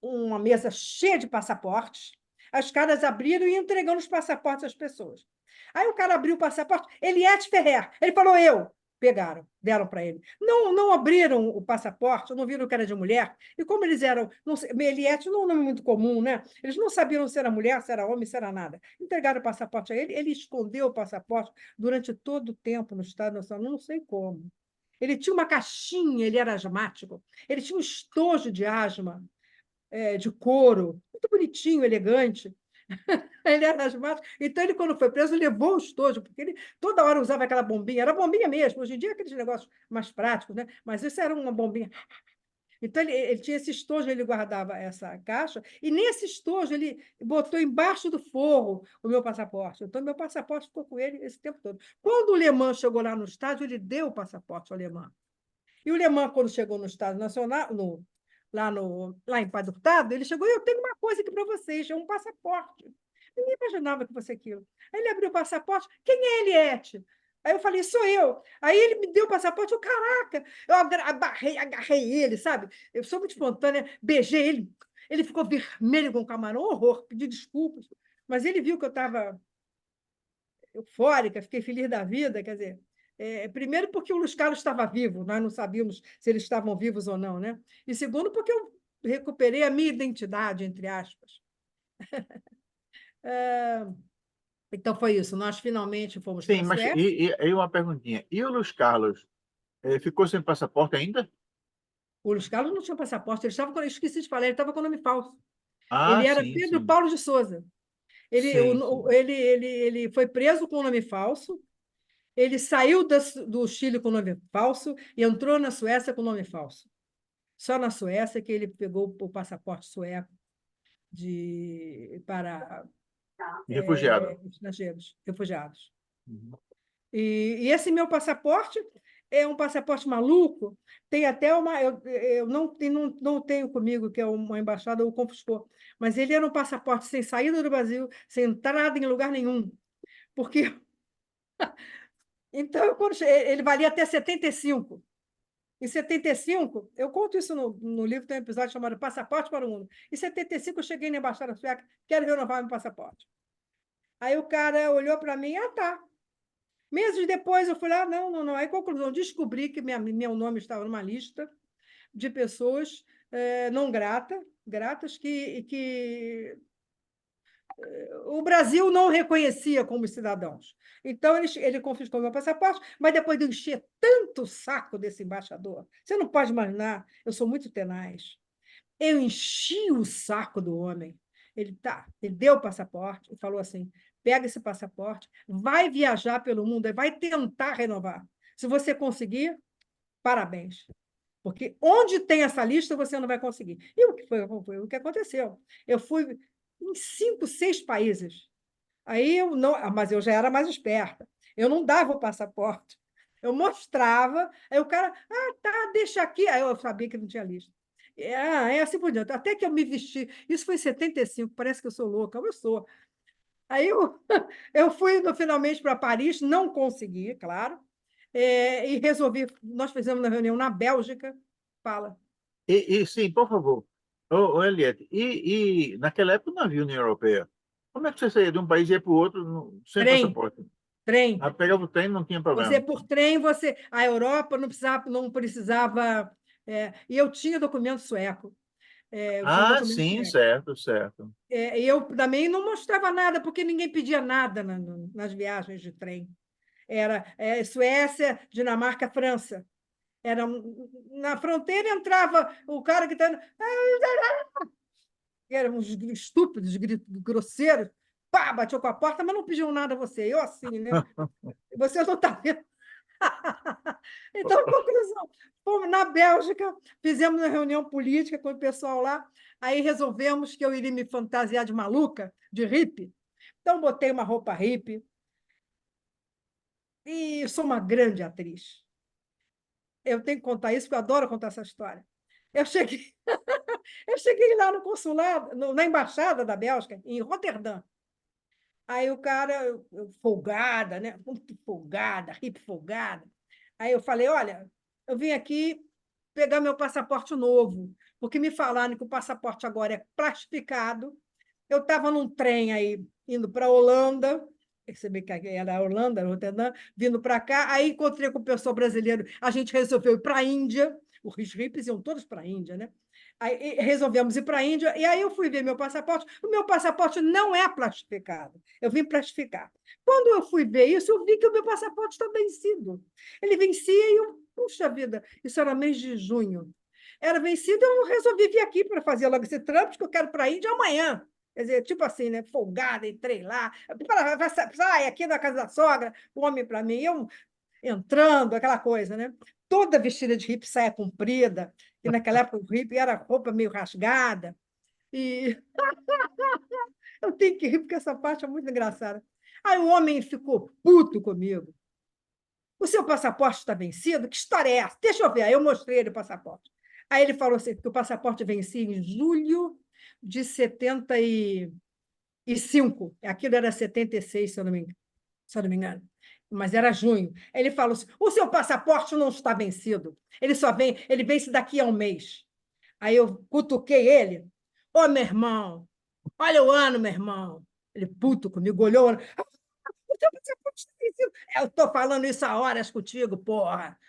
uma mesa cheia de passaportes, os caras abriram e entregando os passaportes às pessoas. Aí o cara abriu o passaporte, Eliette Ferrer, ele falou, eu. Pegaram, deram para ele. Não abriram o passaporte, não viram que era de mulher, e como eles eram, não sei, Eliette não é um nome muito comum, né? Eles não sabiam se era mulher, se era homem, se era nada. Entregaram o passaporte a ele, ele escondeu o passaporte durante todo o tempo no Estado Nacional, não sei como. Ele tinha uma caixinha, ele era asmático, ele tinha um estojo de asma, de couro, muito bonitinho, elegante. Ele era asmático. Então, ele, quando foi preso, levou o estojo, porque ele toda hora usava aquela bombinha, era bombinha mesmo. Hoje em dia, aqueles negócios mais práticos, né? Mas isso era uma bombinha. Então, ele tinha esse estojo, ele guardava essa caixa, e nesse estojo ele botou embaixo do forro o meu passaporte. Então, meu passaporte ficou com ele esse tempo todo. Quando o Alemã chegou lá no estádio, ele deu o passaporte ao Alemã. E o Alemã, quando chegou no Estado Nacional, lá em Padre Hurtado, ele chegou, eu tenho uma coisa aqui para vocês, é um passaporte. Ninguém imaginava que fosse aquilo. Aí ele abriu o passaporte, quem é Eliette? Aí eu falei, sou eu. Aí ele me deu o passaporte, eu, caraca, eu agarrei ele, sabe? Eu sou muito espontânea, beijei ele, ele ficou vermelho com o camarão, horror, pedi desculpas, mas ele viu que eu estava eufórica, fiquei feliz da vida, quer dizer, primeiro porque o Luiz Carlos estava vivo, nós não sabíamos se eles estavam vivos ou não, né? E segundo porque eu recuperei a minha identidade, entre aspas. Então foi isso, nós finalmente fomos para Sim, a mas Suécia. e aí uma perguntinha. E o Luiz Carlos ficou sem passaporte ainda? O Luiz Carlos não tinha passaporte, ele estava, eu esqueci de falar, ele estava com nome falso. Ah, Ele era sim, Pedro sim. Paulo de Souza. Sim, sim. Ele foi preso com nome falso, ele saiu do Chile com nome falso e entrou na Suécia com nome falso. Só na Suécia que ele pegou o passaporte sueco para Refugiado. estrangeiros, refugiados. Uhum. E esse meu passaporte é um passaporte maluco. Tem até uma. Eu não tenho comigo, que é uma embaixada, o confiscou. Mas ele era um passaporte sem saída do Brasil, sem entrada em lugar nenhum. Porque. Então, ele valia até 75. Em 75, eu conto isso no livro, tem um episódio chamado Passaporte para o Mundo. Em 75, eu cheguei na Embaixada Sueca, quero renovar meu passaporte. Aí o cara olhou para mim, tá. Meses depois eu fui lá, não, não, não. Aí, conclusão, descobri que meu nome estava numa lista de pessoas não gratas que o Brasil não reconhecia como cidadãos. Então, ele confiscou meu passaporte, mas depois de eu encher tanto o saco desse embaixador, você não pode imaginar, eu sou muito tenaz. Eu enchi o saco do homem. Ele deu o passaporte e falou assim: pega esse passaporte, vai viajar pelo mundo e vai tentar renovar. Se você conseguir, parabéns. Porque onde tem essa lista, você não vai conseguir. E foi o que aconteceu. Eu fui em 5, 6 países. Aí eu não, mas eu já era mais esperta. Eu não dava o passaporte. Eu mostrava, aí o cara, tá, deixa aqui. Aí eu sabia que não tinha lista. É assim por diante. Até que eu me vesti. Isso foi em 75, parece que eu sou louca, eu sou. Aí eu fui finalmente para Paris, não consegui, claro, e resolvi. Nós fizemos uma reunião na Bélgica. Fala. Sim, por favor. Eliette, naquela época não havia União Europeia. Como é que você saía de um país e ia para o outro sem Trem, passaporte? trem. Ah, pegava o trem, não tinha Você problema. por trem, a Europa não precisava. E eu tinha documento sueco. Eu tinha Ah, documento sim, sueco. certo, certo. E eu também não mostrava nada, porque ninguém pedia nada nas viagens de trem. Era Suécia, Dinamarca, França. Na fronteira entrava o cara gritando, eram uns estúpidos, grosseiros, pá, batiu com a porta, mas não pediam nada a você. Eu assim, né? Você não está vendo. Então, conclusão, fomos na Bélgica, fizemos uma reunião política com o pessoal lá, aí resolvemos que eu iria me fantasiar de maluca, de hippie. Então, botei uma roupa hippie e sou uma grande atriz. Eu tenho que contar isso, porque eu adoro contar essa história. Eu cheguei, eu cheguei lá no consulado, na embaixada da Bélgica, em Roterdã. Aí o cara, folgada, né? Muito folgada, hippie folgada. Aí eu falei: olha, eu vim aqui pegar meu passaporte novo, porque me falaram que o passaporte agora é plastificado. Eu estava num trem aí, indo para a Holanda, percebi que era a Holanda, Roterdã, vindo para cá, aí encontrei com o pessoal brasileiro, a gente resolveu ir para a Índia, os hippies iam todos para a Índia, né? Aí resolvemos ir para a Índia, e aí eu fui ver meu passaporte. O meu passaporte não é plastificado, eu vim plastificar. Quando eu fui ver isso, eu vi que o meu passaporte está vencido. Ele vencia e eu, puxa vida, isso era mês de junho. Era vencido, eu resolvi vir aqui para fazer logo esse trâmite, que eu quero ir para a Índia amanhã. Quer dizer, tipo assim, né? Folgada, entrei lá, sai aqui na casa da sogra, come para mim, eu entrando, aquela coisa, né? Toda vestida de hippie, saia comprida, e naquela época o hippie era roupa meio rasgada, e eu tenho que rir porque essa parte é muito engraçada. Aí o homem ficou puto comigo. O seu passaporte está vencido? Que história é essa? Deixa eu ver. Aí eu mostrei ele o passaporte. Aí ele falou assim, que o passaporte vencia em julho de 75. Aquilo era 76, se eu não me engano. Mas era junho. Ele falou assim: o seu passaporte não está vencido. Ele vence daqui a um mês. Aí eu cutuquei ele. Ô, meu irmão, olha o ano, meu irmão. Ele puto comigo, olhou o ano. O teu passaporte está vencido. Eu estou falando isso há horas contigo, porra.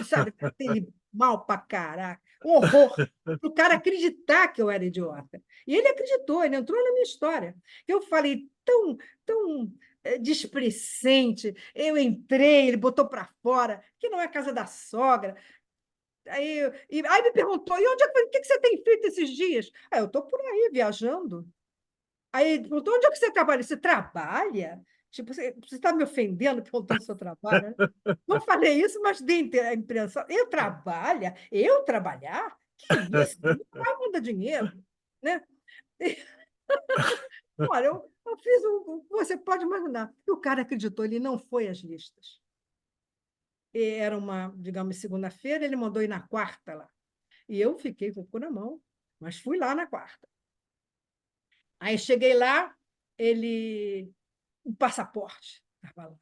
Sabe, ele mal pra caraca. Um horror. O cara acreditar que eu era idiota. E ele acreditou, ele entrou na minha história. Eu falei tão displicente. Eu entrei, ele botou para fora, que não é a casa da sogra. Aí me perguntou: e o que você tem feito esses dias? Eu estou por aí viajando. Aí ele perguntou: onde é que você trabalha? Você trabalha? Tipo, você está me ofendendo perguntando se eu trabalho, né? Não falei isso, mas dei a impressão. Eu trabalho? Eu trabalhar? Que isso? Não vai mandar dinheiro, né? Olha, eu fiz você pode imaginar. E o cara acreditou, ele não foi às listas. Era uma, digamos, segunda-feira, ele mandou ir na quarta lá. E eu fiquei com o cu na mão, mas fui lá na quarta. Aí cheguei lá, o passaporte estava lá.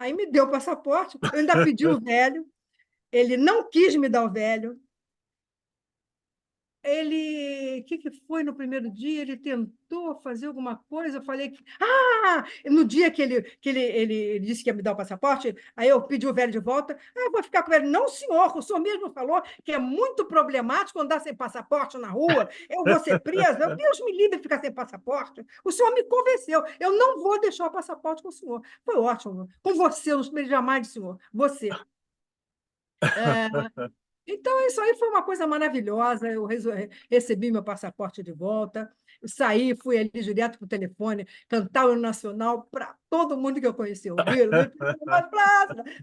Aí me deu o passaporte, eu ainda pedi o velho, ele não quis me dar o velho. ele, o que que foi no primeiro dia? Ele tentou fazer alguma coisa, eu falei que... No dia que ele disse que ia me dar o passaporte, aí eu pedi o velho de volta, eu vou ficar com ele. Não, senhor, o senhor mesmo falou que é muito problemático andar sem passaporte na rua, eu vou ser presa, Deus me livre de ficar sem passaporte. O senhor me convenceu, eu não vou deixar o passaporte com o senhor. Foi ótimo, com você, eu não esperei jamais, senhor, você. Então, isso aí foi uma coisa maravilhosa. Eu recebi meu passaporte de volta, saí, fui ali direto para o telefone, cantar o hino nacional para todo mundo que eu conhecia ouvir.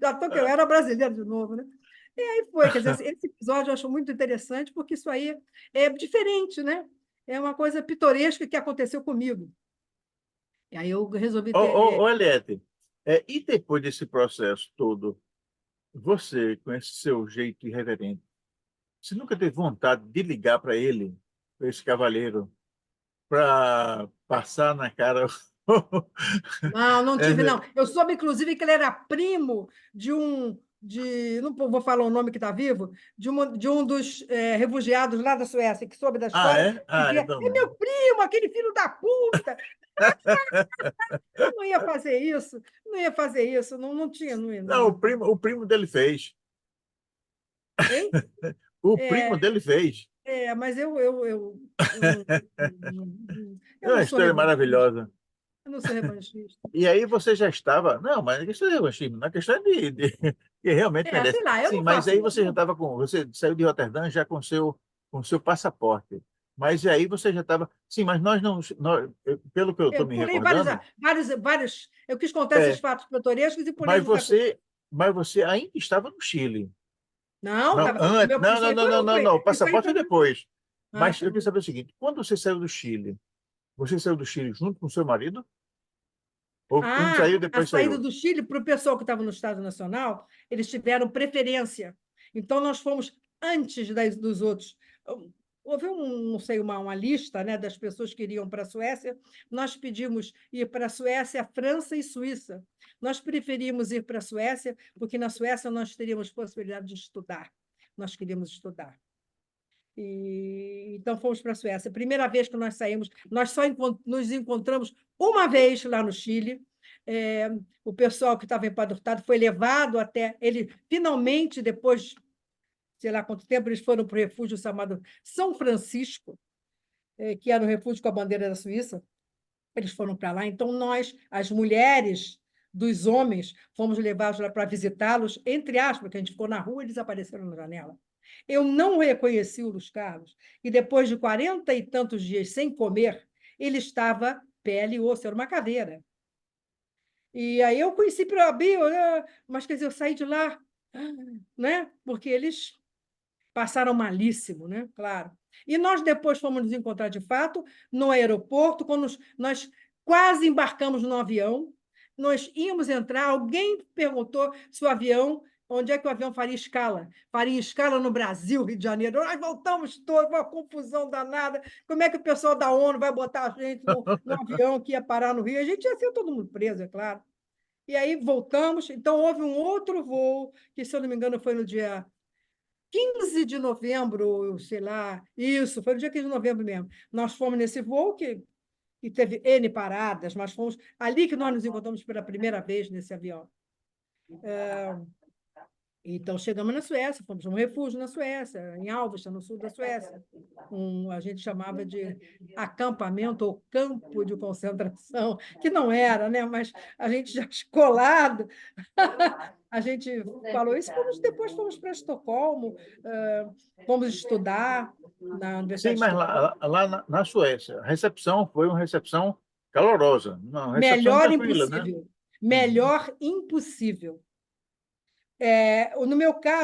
Já estou que eu era brasileiro de novo, né? E aí foi, quer dizer, esse episódio eu acho muito interessante, porque isso aí é diferente, né? É uma coisa pitoresca que aconteceu comigo. E aí eu resolvi ter. Eliette, e depois desse processo todo, você, com esse seu jeito irreverente, você nunca teve vontade de ligar para ele, para esse cavalheiro, para passar na cara? Não, não tive, É, não. Eu soube, inclusive, que ele era primo não vou falar o nome que está vivo, de um dos refugiados lá da Suécia, que soube da história, é? dizia, Então é meu não. primo, aquele filho da puta. Eu não ia fazer isso, não ia fazer isso, não, não tinha, não ia, Não, não. o primo dele fez. Hein? O primo É, dele fez. mas eu É não uma sou história revanchista, maravilhosa. eu não sou revanchista. E aí você já estava. Não, mas a questão é revanchismo, na questão é que realmente merece. Sei lá, eu Sim, não mas faço aí isso. você já estava com. Você saiu de Roterdã já com seu passaporte. Mas aí você já estava. Sim, mas nós não. Pelo que eu estou Eu me pulei vários, recordando, vários. Eu quis contar esses é, fatos pitorescos e pulei mas muita coisa. você ainda estava no Chile. Não, Não, tava, o meu, não, isso aí não, não, não, não. O isso aí passaporte é foi. depois. Ah, Mas tá. eu queria saber o seguinte: quando você saiu do Chile junto com seu marido? Ou um saiu e A depois saída saiu? do Chile para o pessoal que estava no Estado Nacional, eles tiveram preferência. Então, nós fomos antes dos outros. Houve não sei, uma lista, né, das pessoas que iriam para a Suécia. Nós pedimos ir para a Suécia, França e Suíça. Nós preferimos ir para a Suécia, porque na Suécia nós teríamos possibilidade de estudar. Nós queríamos estudar. Então fomos para a Suécia. Primeira vez que nós saímos, nós só nos encontramos uma vez lá no Chile. O pessoal que estava empadurtado foi levado até ele. Finalmente, depois, sei lá quanto tempo, eles foram para o refúgio chamado São Francisco, que era um refúgio com a bandeira da Suíça. Eles foram para lá. Então nós, as mulheres dos homens, fomos levados lá para visitá-los, entre aspas, porque a gente ficou na rua e eles apareceram na janela. Eu não reconheci o Luiz Carlos, e depois de 40 e tantos dias sem comer, ele estava pele e osso, era uma caveira. E aí eu conheci para abrir, mas quer dizer, eu saí de lá, né? Porque eles passaram malíssimo, né? Claro. E nós depois fomos nos encontrar de fato no aeroporto, quando nós quase embarcamos no avião, nós íamos entrar, alguém perguntou se o avião, onde é que o avião faria escala? Faria escala no Brasil, Rio de Janeiro. Nós voltamos todos, uma confusão danada. Como é que o pessoal da ONU vai botar a gente no avião que ia parar no Rio? A gente ia ser todo mundo preso, é claro. E aí voltamos, então houve um outro voo, que, se eu não me engano, foi no dia 15 de novembro, sei lá, isso, foi no dia 15 de novembro mesmo. Nós fomos nesse voo que teve N paradas, mas fomos ali que nós nos encontramos pela primeira vez nesse avião. Então, chegamos na Suécia, fomos a um refúgio na Suécia, em Alvesta, no sul da Suécia. A gente chamava de acampamento ou campo de concentração, que não era, né? Mas a gente já escolado, a gente falou isso, depois fomos para Estocolmo, fomos estudar na Sim, Universidade de mas Estocolmo. lá na Suécia, a recepção foi uma recepção calorosa, uma recepção Melhor tranquila, né? impossível. Uhum. Melhor impossível.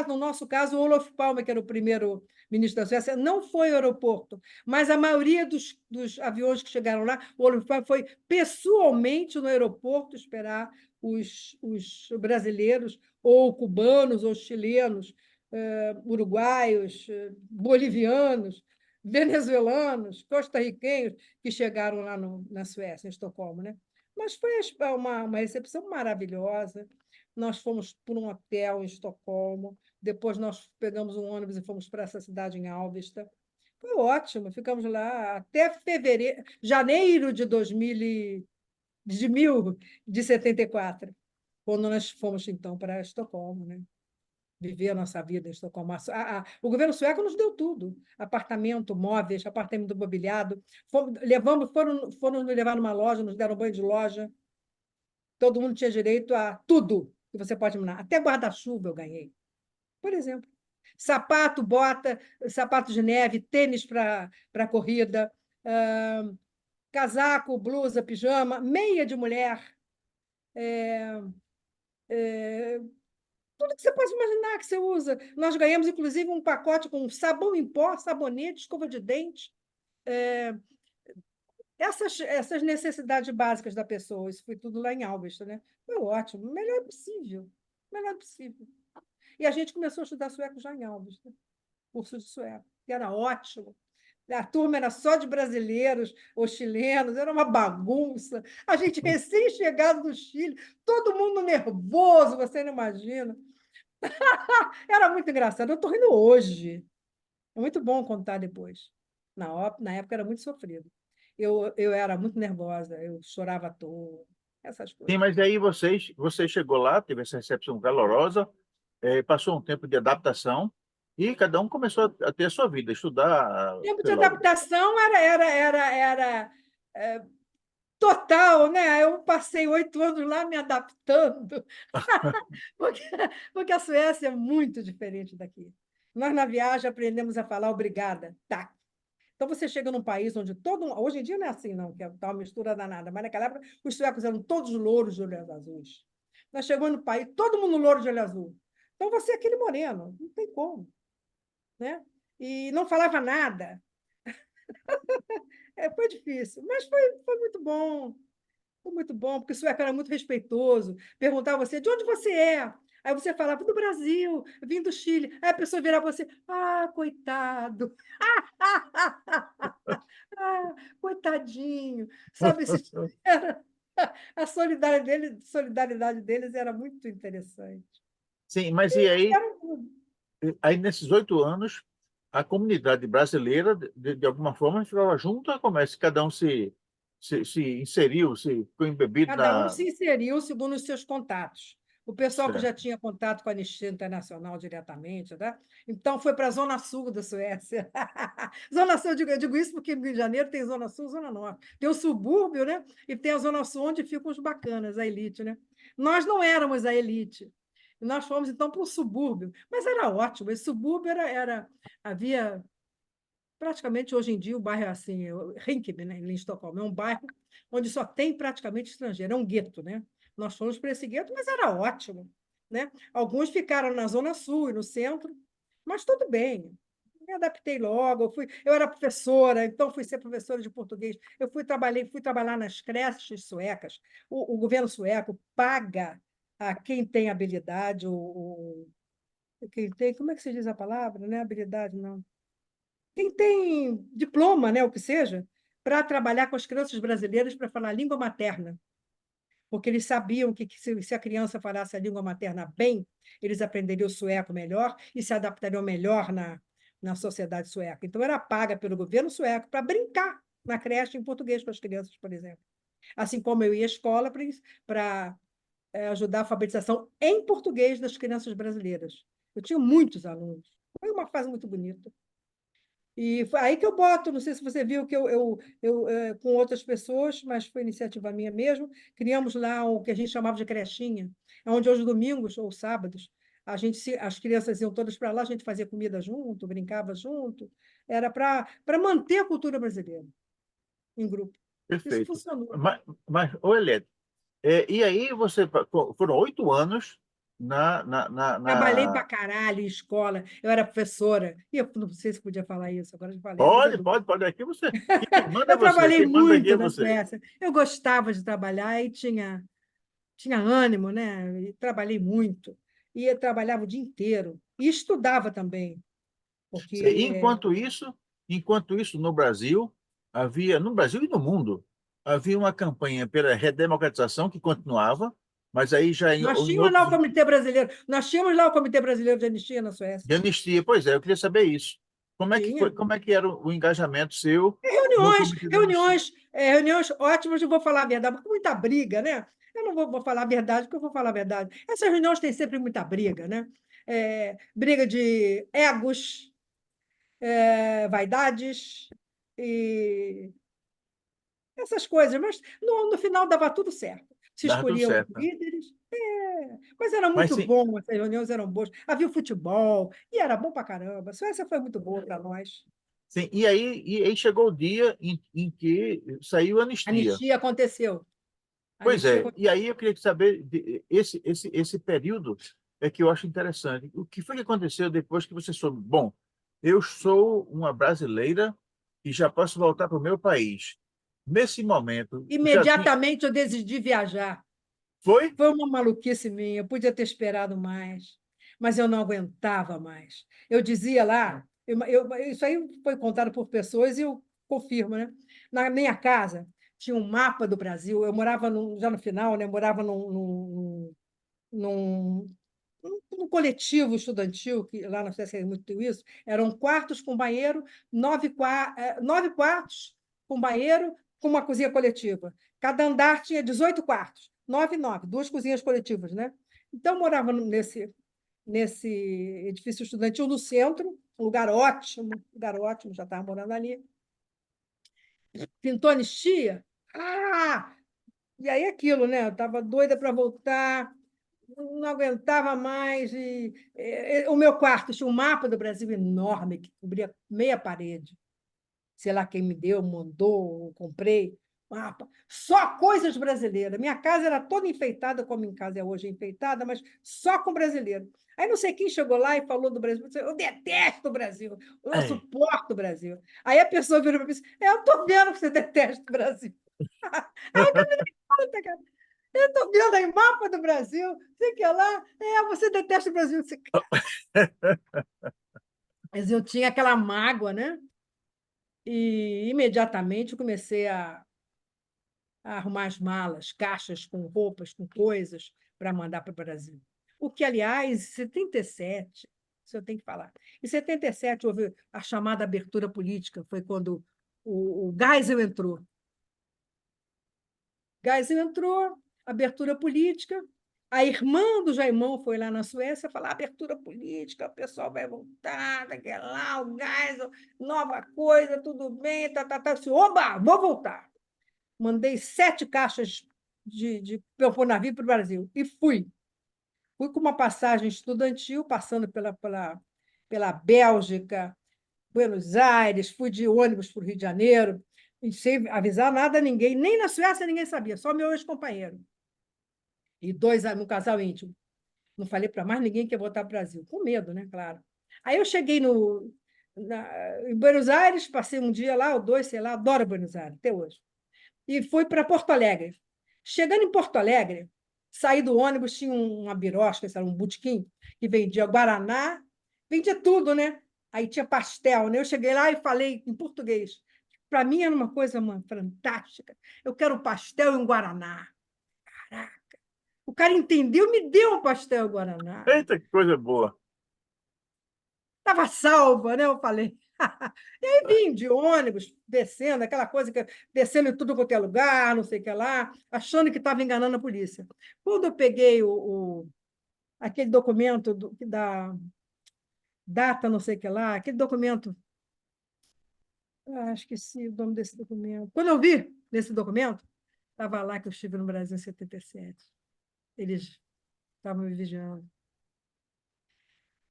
No nosso caso, o Olof Palme, que era o primeiro ministro da Suécia, não foi ao aeroporto, mas a maioria dos aviões que chegaram lá, o Olof Palme foi pessoalmente no aeroporto esperar os brasileiros, ou cubanos, ou chilenos, uruguaios, bolivianos, venezuelanos, costarriquenhos, que chegaram lá na Suécia, em Estocolmo, né? Mas foi uma recepção maravilhosa. Nós fomos para um hotel em Estocolmo, depois nós pegamos um ônibus e fomos para essa cidade em Alvesta. Foi ótimo, ficamos lá até fevereiro, janeiro de 74, quando nós fomos, então, para Estocolmo, né? Viver a nossa vida em Estocolmo. O governo sueco nos deu tudo: apartamento, móveis, apartamento mobiliado. Foram nos levar numa loja, nos deram banho de loja. Todo mundo tinha direito a tudo que você pode imaginar. Até guarda-chuva eu ganhei, por exemplo. Sapato, bota, sapato de neve, tênis para corrida, casaco, blusa, pijama, meia de mulher. Tudo que você pode imaginar que você usa. Nós ganhamos, inclusive, um pacote com sabão em pó, sabonete, escova de dente. Essas necessidades básicas da pessoa, isso foi tudo lá em Alvesta, né? Foi ótimo, o melhor possível, o melhor possível. E a gente começou a estudar sueco já em Alvesta, curso de sueco, que era ótimo. A turma era só de brasileiros ou chilenos, era uma bagunça. A gente recém-chegado do Chile, todo mundo nervoso, você não imagina. Era muito engraçado. Eu estou rindo hoje. É muito bom contar depois. Na época era muito sofrido. Eu era muito nervosa, eu chorava à toa, essas Sim, coisas. mas aí você chegou lá, teve essa recepção calorosa, passou um tempo de adaptação e cada um começou a ter a sua vida, estudar, O tempo de sei lá. adaptação era total, né? Eu passei 8 anos lá me adaptando, porque, porque a Suécia é muito diferente daqui. Nós, na viagem, aprendemos a falar obrigada, tá? Então, você chega num país onde hoje em dia não é assim, não, que é uma mistura danada, mas naquela época os suecos eram todos louros de olhos azuis. Nós chegamos no país, todo mundo louro de olho azul. Então, você é aquele moreno, não tem como, né? E não falava nada. Foi difícil, mas foi muito bom. Foi muito bom, porque o sueco era muito respeitoso. Perguntava você, de onde você é? Aí você falava, do Brasil, vim do Chile. Aí a pessoa virava para você, coitado. Coitadinho. Sabe, era, a solidariedade deles era muito interessante. Sim, mas e aí, Era nesses 8 anos, a comunidade brasileira, de alguma forma, ficava junto ao comércio, cada um se inseriu, se ficou embebido Cada um na... se inseriu segundo os seus contatos. O pessoal que já Certo. tinha contato com a Anistia Internacional diretamente, né? Então foi para a Zona Sul da Suécia. Zona Sul, eu digo isso porque no Rio de Janeiro tem Zona Sul e Zona Norte. Tem o subúrbio, né? E tem a Zona Sul, onde ficam os bacanas, a elite, né? Nós não éramos a elite. Nós fomos, então, para o subúrbio. Mas era ótimo. Esse subúrbio havia praticamente hoje em dia o bairro é assim, Rinkeby, né, em Estocolmo, é um bairro onde só tem praticamente estrangeiro, é um gueto, né? Nós fomos para esse gueto, mas era ótimo, né? Alguns ficaram na Zona Sul e no centro, mas tudo bem. Me adaptei logo, eu era professora, então fui ser professora de português. Eu fui trabalhar nas creches suecas. O governo sueco paga a quem tem habilidade, quem tem, como é que se diz a palavra? Não é habilidade, não, quem tem diploma, né, o que seja, para trabalhar com as crianças brasileiras para falar a língua materna, porque eles sabiam que se a criança falasse a língua materna bem, eles aprenderiam o sueco melhor e se adaptariam melhor na sociedade sueca. Então, era paga pelo governo sueco para brincar na creche em português com as crianças, por exemplo. Assim como eu ia à escola para ajudar a alfabetização em português das crianças brasileiras. Eu tinha muitos alunos. Foi uma fase muito bonita. E foi aí que eu boto, não sei se você viu que com outras pessoas, mas foi iniciativa minha mesmo, criamos lá o que a gente chamava de crechinha, onde aos domingos ou sábados, as crianças iam todas para lá, a gente fazia comida junto, brincava junto, era para manter a cultura brasileira em grupo. Isso Perfeito. funcionou. Mas ô, Eliette, e aí foram 8 anos Trabalhei para na... caralho em escola, eu era professora, e eu não sei se podia falar isso, agora eu falei, a vida Pode, adulta. pode, pode. Aqui você... Quem manda é Eu você, trabalhei quem manda aqui muito é na você. Suécia. Eu gostava de trabalhar e tinha ânimo, né? E trabalhei muito. E eu trabalhava o dia inteiro. E estudava também, porque Enquanto isso, no Brasil, no Brasil e no mundo, havia uma campanha pela redemocratização que continuava, mas aí já em outros... nós tínhamos lá o Comitê Brasileiro de Anistia na Suécia. De anistia, pois é, eu queria saber isso. Como é que foi, Tinha. como é que era o engajamento seu no Reuniões, Comitê da Anistia? reuniões, reuniões ótimas, eu vou falar a verdade, porque muita briga, né? Eu não vou falar a verdade, porque eu vou falar a verdade. Essas reuniões têm sempre muita briga, né? Briga de egos, vaidades e essas coisas, mas no final dava tudo certo. Se Dava tudo escolhiam os certo, né? líderes, mas era Mas muito sim, bom, essas reuniões eram boas. Havia o futebol, e era bom pra caramba. A Suécia foi muito boa para nós. sim. E aí chegou o dia em que saiu a A anistia. anistia aconteceu. A Pois anistia é. E aconteceu. aí eu queria saber, esse período é que eu acho interessante. O que foi que aconteceu depois que você soube? Bom, eu sou uma brasileira e já posso voltar para o meu país. Nesse momento, já tinha... Imediatamente eu decidi viajar. Foi? Foi uma maluquice minha, eu podia ter esperado mais, mas eu não aguentava mais. Eu dizia lá, isso aí foi contado por pessoas e eu confirmo, né? Na minha casa tinha um mapa do Brasil, eu morava já no final, né? Eu morava num, num coletivo estudantil, que lá não sei se é muito isso, eram quartos com banheiro, 9 quartos com banheiro, com uma cozinha coletiva. Cada andar tinha 18 quartos, 9 e 9, duas cozinhas coletivas, né? Então, eu morava nesse edifício estudantil no centro, um lugar ótimo, já estava morando ali. Pintou anistia? Ah! E aí aquilo, né? Eu estava doida para voltar, não aguentava mais. O meu quarto tinha um mapa do Brasil enorme, que cobria meia parede. Sei lá quem me deu, mandou, comprei. Mapa. Só coisas brasileiras. Minha casa era toda enfeitada, como em casa é hoje enfeitada, mas só com brasileiro. Aí não sei quem chegou lá e falou do Brasil. Eu detesto o Brasil, eu não É. suporto o Brasil. Aí a pessoa virou para mim e disse: eu estou vendo que você detesta o Brasil. Aí eu me dei conta, cara. Eu estou vendo aí mapa do Brasil, sei que lá, você detesta o Brasil. Mas eu tinha aquela mágoa, né? E imediatamente eu comecei a arrumar as malas, caixas com roupas, com coisas para mandar para o Brasil. O que, aliás, em 77, isso eu tenho que falar, em 77 houve a chamada abertura política, foi quando o Geisel entrou. Geisel entrou, abertura política. A irmã do Jaimão foi lá na Suécia falar: abertura política, o pessoal vai voltar, daquela lá, o Geisel, nova coisa, tudo bem, tá, tá, tá. Oba, vou voltar. Mandei 7 caixas de navio para o Brasil e fui. Fui com uma passagem estudantil, passando pela Bélgica, Buenos Aires, fui de ônibus para o Rio de Janeiro, e sem avisar nada a ninguém, nem na Suécia ninguém sabia, só meu ex-companheiro. E um casal íntimo. Não falei para mais ninguém que ia voltar para o Brasil, com medo, né? Claro. Aí eu cheguei em Buenos Aires, passei um dia lá, ou dois, sei lá, adoro Buenos Aires, até hoje. E fui para Porto Alegre. Chegando em Porto Alegre, saí do ônibus, tinha uma birosca, um botequim, que vendia guaraná, vendia tudo, né? Aí tinha pastel, né? Eu cheguei lá e falei em português. Para mim era uma coisa fantástica. Eu quero um pastel e um guaraná. Caraca! O cara entendeu, me deu um pastel e um guaraná. Eita, que coisa boa. Estava salva, né? Eu falei. E aí vim de ônibus, descendo, aquela coisa que descendo em tudo quanto é lugar, não sei o que lá, achando que estava enganando a polícia. Quando eu peguei aquele documento da data, não sei o que lá, aquele documento, esqueci o nome desse documento. Quando eu vi nesse documento, estava lá que eu estive no Brasil em 77. Eles estavam me vigiando.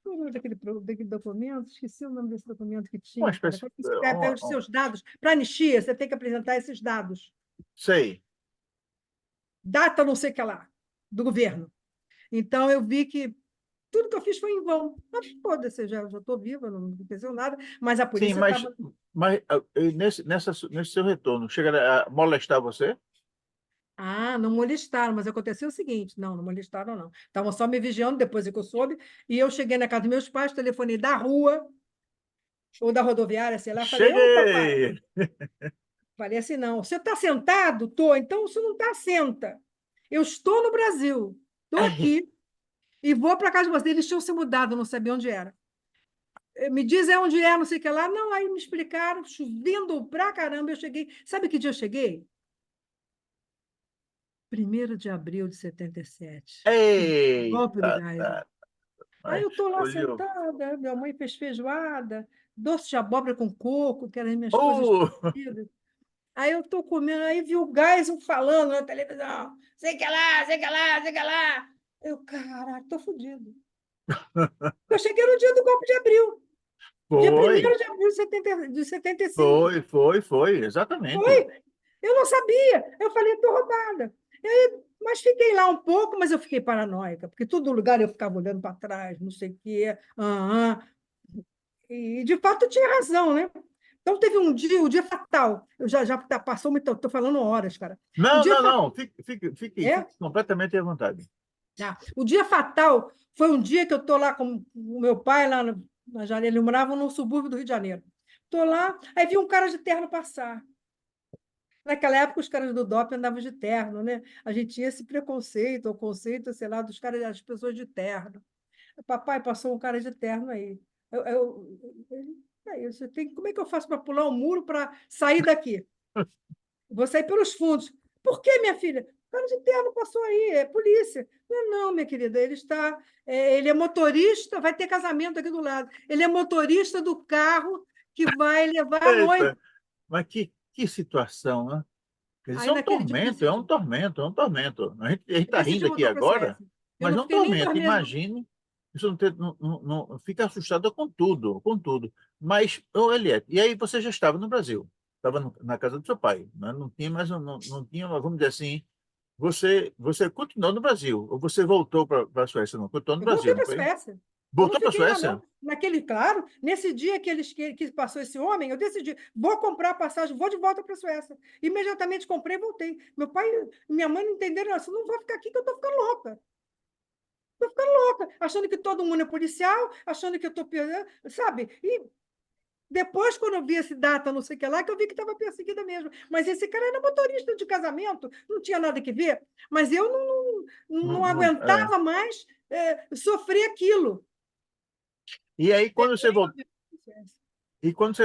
Qual é o nome daquele documento? Esqueci o nome desse documento que Uma tinha, cara. espécie... Quando você pega os seus dados, para anistia, você tem que apresentar esses dados. Sei. Data não sei o que lá, do governo. Então, eu vi que tudo que eu fiz foi em vão. Mas, foda-se, já estou viva, não aconteceu nada, mas a Sim, polícia estava. mas nesse seu retorno, chega a molestar você? Ah, não molestaram, mas aconteceu o seguinte: não molestaram, não. Estavam só me vigiando depois que eu soube, e eu cheguei na casa dos meus pais, telefonei da rua ou da rodoviária, sei lá, falei: ô, papai, Cheguei! falei assim: não, você está sentado? Estou, então você não está, senta. Eu estou no Brasil, estou aqui e vou para casa de vocês. Eles tinham se mudado, não sabia onde era. Me dizem onde é, não sei o que lá. Não, aí me explicaram, chovendo pra caramba. Eu cheguei. Sabe que dia eu cheguei? 1º de abril de 77. Golpe do Eita, Geisel. tá. Aí Mas eu estou lá olhou. sentada, minha mãe fez feijoada, doce de abóbora com coco, que eram as minhas coisas Oh! preferidas. Aí eu estou comendo, aí vi o Geisel falando na televisão, sei que lá, sei que lá, sei que lá. Eu, caralho, estou fodido. Eu cheguei no dia do golpe de abril, dia Foi, 1º de abril de 75. foi, exatamente. Foi. Eu não sabia. Eu falei, estou roubada. Mas fiquei lá um pouco, mas eu fiquei paranoica, porque todo lugar eu ficava olhando para trás, não sei o quê. E, de fato, eu tinha razão, né? Então, teve um dia, o dia fatal. Eu já passou muito, estou falando horas, cara. O Não, dia não, fatal, não. Fique é? completamente à vontade. O dia fatal foi um dia que eu estou lá com o meu pai, lá na janela, ele morava no subúrbio do Rio de Janeiro. Estou lá, aí vi um cara de terno passar. Naquela época, os caras do DOP andavam de terno, né? A gente tinha esse preconceito, ou conceito, sei lá, dos caras, das pessoas de terno. Papai passou um cara de terno aí. Aí, como é que eu faço para pular um muro para sair daqui? Vou sair pelos fundos. Por que, minha filha? O cara de terno passou aí, é polícia. Não, minha querida, ele é motorista, vai ter casamento aqui do lado. Ele é motorista do carro que vai levar a noiva. Eita, mas que situação, né? Quer dizer, isso Aí, é um naquele dia, eu tormento, é um decidi. tormento, é um tormento. A gente Eu está decidi rindo aqui voltar para a agora, Suécia. Eu mas não é um fiquei nem tormento. 2 meses. Imagine, isso não fica assustada com tudo, com tudo. Mas, ô, Eliette, e aí você já estava no Brasil, estava na casa do seu pai, né? Não tinha mais, não tinha, vamos dizer assim, você continuou no Brasil, ou você voltou para a Suécia? Não, continuou no Eu Brasil, voltei não para a foi? Suécia. Eu não Voltou para a fiquei lá, Suécia? não. Claro, nesse dia que passou esse homem, eu decidi, vou comprar a passagem, vou de volta para a Suécia. Imediatamente comprei e voltei. Meu pai e minha mãe não entenderam isso. Não vou ficar aqui que eu estou ficando louca. Estou ficando louca, achando que todo mundo é policial, achando que eu estou, sabe? E depois, quando eu vi esse data, não sei o que lá, que eu vi que estava perseguida mesmo. Mas esse cara era motorista de casamento, não tinha nada que ver. Mas eu não É. aguentava mais sofrer aquilo. E aí, quando você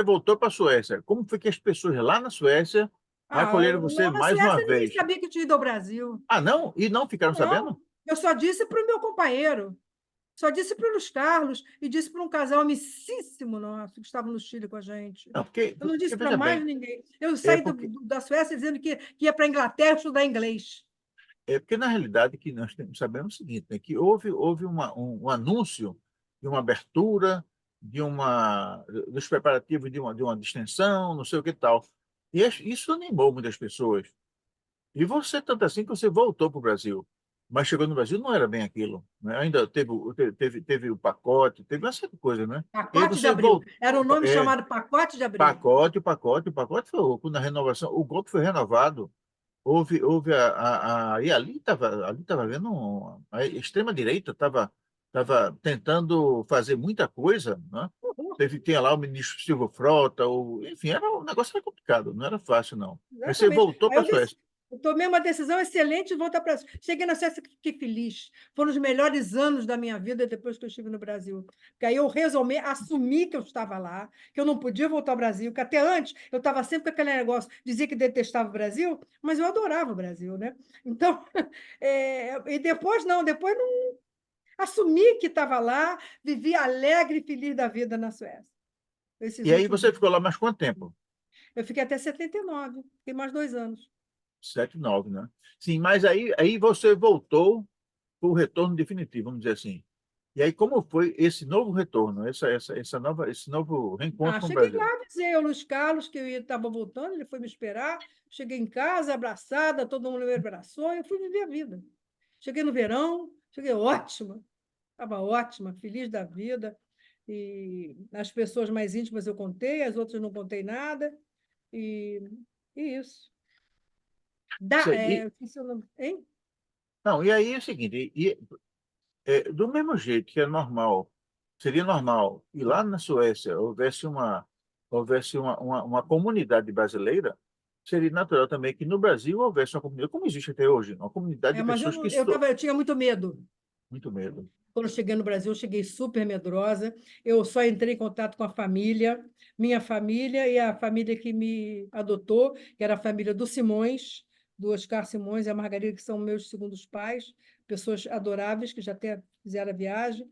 voltou para a Suécia, como foi que as pessoas lá na Suécia acolheram você Lá na mais uma Suécia ninguém vez? sabia que eu tinha ido ao Brasil. Ah, não? E não ficaram Não, sabendo? eu só disse para o meu companheiro, só disse para o Luiz Carlos e disse para um casal amicíssimo nosso que estava no Chile com a gente. Não, Eu não disse para veja mais bem, ninguém. Eu é saí porque, da Suécia dizendo que ia para a Inglaterra estudar inglês. na realidade que nós temos que saber o seguinte, né, que houve um anúncio de uma abertura, dos preparativos de uma distensão, não sei o que tal. E isso animou muitas pessoas. E você, tanto assim, que você voltou para o Brasil. Mas chegou no Brasil, não era bem aquilo, né? Ainda teve o pacote, teve uma série de coisas, né? E aí Pacote de você Abril. voltou. Era o nome chamado Pacote de Abril. O pacote foi na renovação, o golpe foi renovado. Houve e ali tava havendo a extrema-direita estava tentando fazer muita coisa, né? Tinha lá o ministro Silvio Frota, enfim, o negócio era complicado, não era fácil, não. Mas você Exatamente. voltou Aí para a Suécia. eu tomei uma decisão excelente de voltar para a Suécia. Cheguei na Suécia e fiquei feliz. Foram os melhores anos da minha vida depois que eu estive no Brasil. Porque aí eu assumi que eu estava lá, que eu não podia voltar ao Brasil, que até antes eu estava sempre com aquele negócio, dizia que detestava o Brasil, mas eu adorava o Brasil, né? Então, e depois não assumi que estava lá, vivi alegre e feliz da vida na Suécia, esses E aí últimos você anos. ficou lá mais quanto tempo? Eu fiquei até 79, fiquei mais 2 anos. 7, 9, né? Sim, mas aí você voltou para o retorno definitivo, vamos dizer assim. E aí, como foi esse novo retorno, esse novo reencontro com o Cheguei lá, Brasil? avisei ao Luiz Carlos que eu estava voltando, ele foi me esperar. Cheguei em casa, abraçada, todo mundo me abraçou, e eu fui viver a vida. Cheguei no verão, cheguei ótima, estava ótima, feliz da vida. E as pessoas mais íntimas eu contei, as outras não contei nada. E, e isso. Isso aí, Esqueci o nome, hein? não, e aí é o seguinte, do mesmo jeito que é normal, seria normal, e lá na Suécia houvesse uma comunidade brasileira, seria natural também que no Brasil houvesse uma comunidade, como existe até hoje, uma comunidade de Mas pessoas que eu tinha muito medo. muito medo. Quando eu cheguei no Brasil, eu cheguei super medrosa. Eu só entrei em contato com a família, minha família e a família que me adotou, que era a família do Simões, do Oscar Simões e a Margarida, que são meus segundos pais, pessoas adoráveis que já até fizeram a viagem.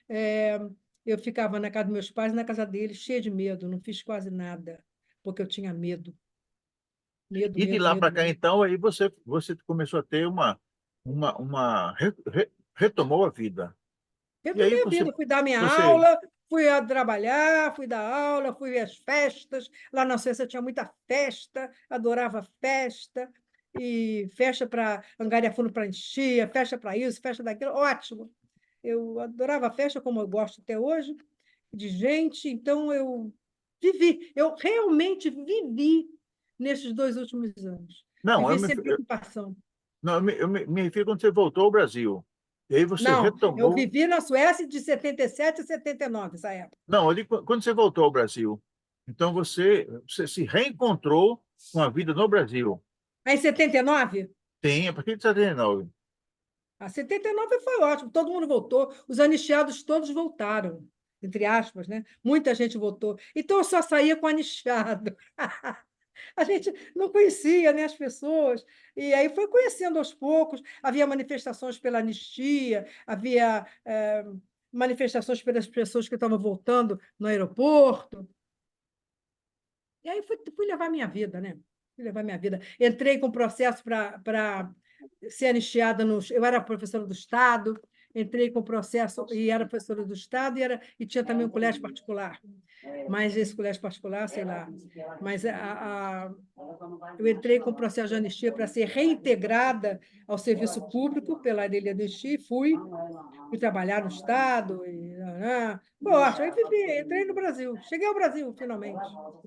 É, eu ficava na casa dos meus pais, na casa deles, cheia de medo, não fiz quase nada, porque eu tinha medo. Medo, E de medo, lá para medo, cá, medo. então, aí você começou a ter retomou a vida. Eu E aí minha vida, fui dar minha você aula, fui a trabalhar, fui dar aula, fui ver as festas. Lá na Suécia tinha muita festa, adorava festa, e festa para angariar fundo para encher, festa para isso, festa daquilo, ótimo. Eu adorava festa, como eu gosto até hoje, de gente, então eu realmente vivi nesses 2 últimos anos. não, Vivi sem preocupação. não, me refiro quando você voltou ao Brasil. E aí você Não, eu retomou. vivi na Suécia de 77 a 79, essa época. Não, eu digo, quando você voltou ao Brasil, então você se reencontrou com a vida no Brasil. Aí, em 79? Tem, a partir de 79. A 79 foi ótimo, todo mundo voltou, os anistiados todos voltaram, entre aspas, né? Muita gente voltou. Então, eu só saía com anistiado. A gente não conhecia, né, as pessoas, e aí foi conhecendo aos poucos. Havia manifestações pela anistia, havia manifestações pelas pessoas que estavam voltando no aeroporto. E aí fui levar minha vida, né? Fui levar minha vida. Entrei com processo para ser anistiada nos. Eu era professora do Estado, entrei com processo e era professora do Estado e tinha também um colégio particular. Mas esse colégio particular, sei lá. Mas eu entrei com processo de anistia para ser reintegrada ao serviço público pela lei de anistia e fui trabalhar no Estado. Foi ótimo. Aí entrei no Brasil. Cheguei ao Brasil, finalmente.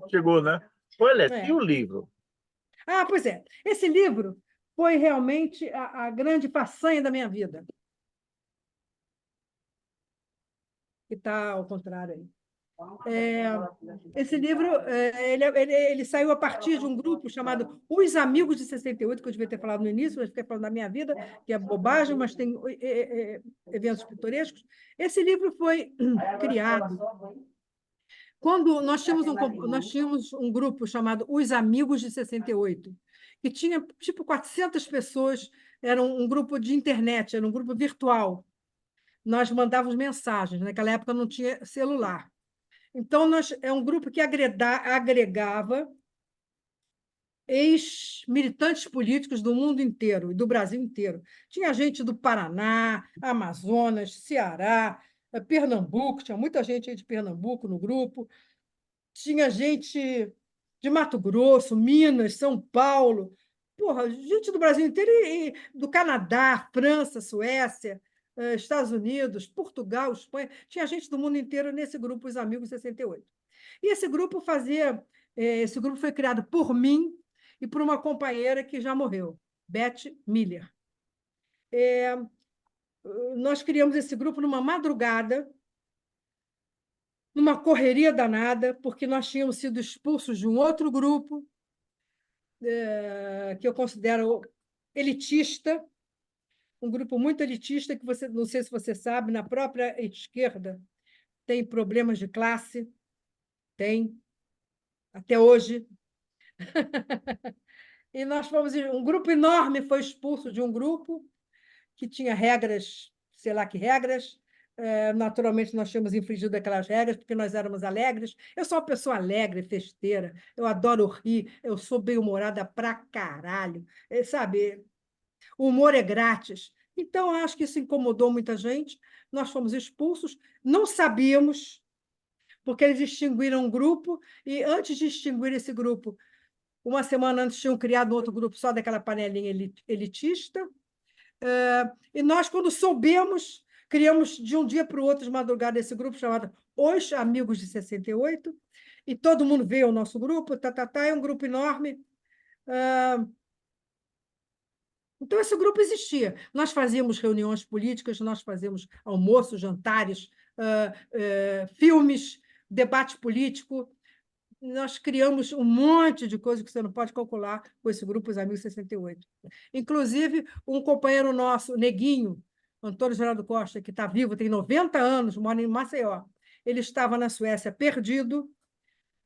Chegou, né? Olha, e É. o livro? Ah, pois é. Esse livro foi realmente a grande façanha da minha vida. Que está ao contrário aí. Esse livro ele saiu a partir de um grupo chamado Os Amigos de 68, que eu devia ter falado no início, mas fiquei falando da minha vida, que é bobagem, mas tem eventos pitorescos. Esse livro foi criado quando nós tínhamos um grupo chamado Os Amigos de 68, que tinha tipo 400 pessoas, era um grupo de internet, era um grupo virtual. Nós mandávamos mensagens, naquela época não tinha celular. Então, é um grupo que agregava ex-militantes políticos do mundo inteiro e do Brasil inteiro. Tinha gente do Paraná, Amazonas, Ceará, Pernambuco, tinha muita gente aí de Pernambuco no grupo, tinha gente de Mato Grosso, Minas, São Paulo, porra, gente do Brasil inteiro e do Canadá, França, Suécia, Estados Unidos, Portugal, Espanha, tinha gente do mundo inteiro nesse grupo, os Amigos 68. E esse grupo foi criado por mim e por uma companheira que já morreu, Beth Miller. Nós criamos esse grupo numa madrugada, numa correria danada, porque nós tínhamos sido expulsos de um outro grupo, que eu considero elitista, um grupo muito elitista, que você, não sei se você sabe, na própria esquerda tem problemas de classe, tem, até hoje. E nós fomos, um grupo enorme foi expulso de um grupo que tinha regras, sei lá que regras. Naturalmente, nós tínhamos infringido aquelas regras, porque nós éramos alegres. Eu sou uma pessoa alegre, festeira, eu adoro rir, eu sou bem-humorada pra caralho. Sabe, o humor é grátis. Então, acho que isso incomodou muita gente. Nós fomos expulsos, não sabíamos, porque eles extinguiram um grupo, e antes de extinguir esse grupo, uma semana antes tinham criado um outro grupo só daquela panelinha elitista. E nós, quando soubemos, criamos de um dia para o outro, de madrugada, esse grupo chamado Os Amigos de 68, e todo mundo veio ao nosso grupo, é um grupo enorme. Então, esse grupo existia. Nós fazíamos reuniões políticas, nós fazíamos almoços, jantares, filmes, debate político. Nós criamos um monte de coisa que você não pode calcular com esse grupo, os Amigos 68. Inclusive, um companheiro nosso, Neguinho, Antônio Geraldo Costa, que está vivo, tem 90 anos, mora em Maceió. Ele estava na Suécia perdido,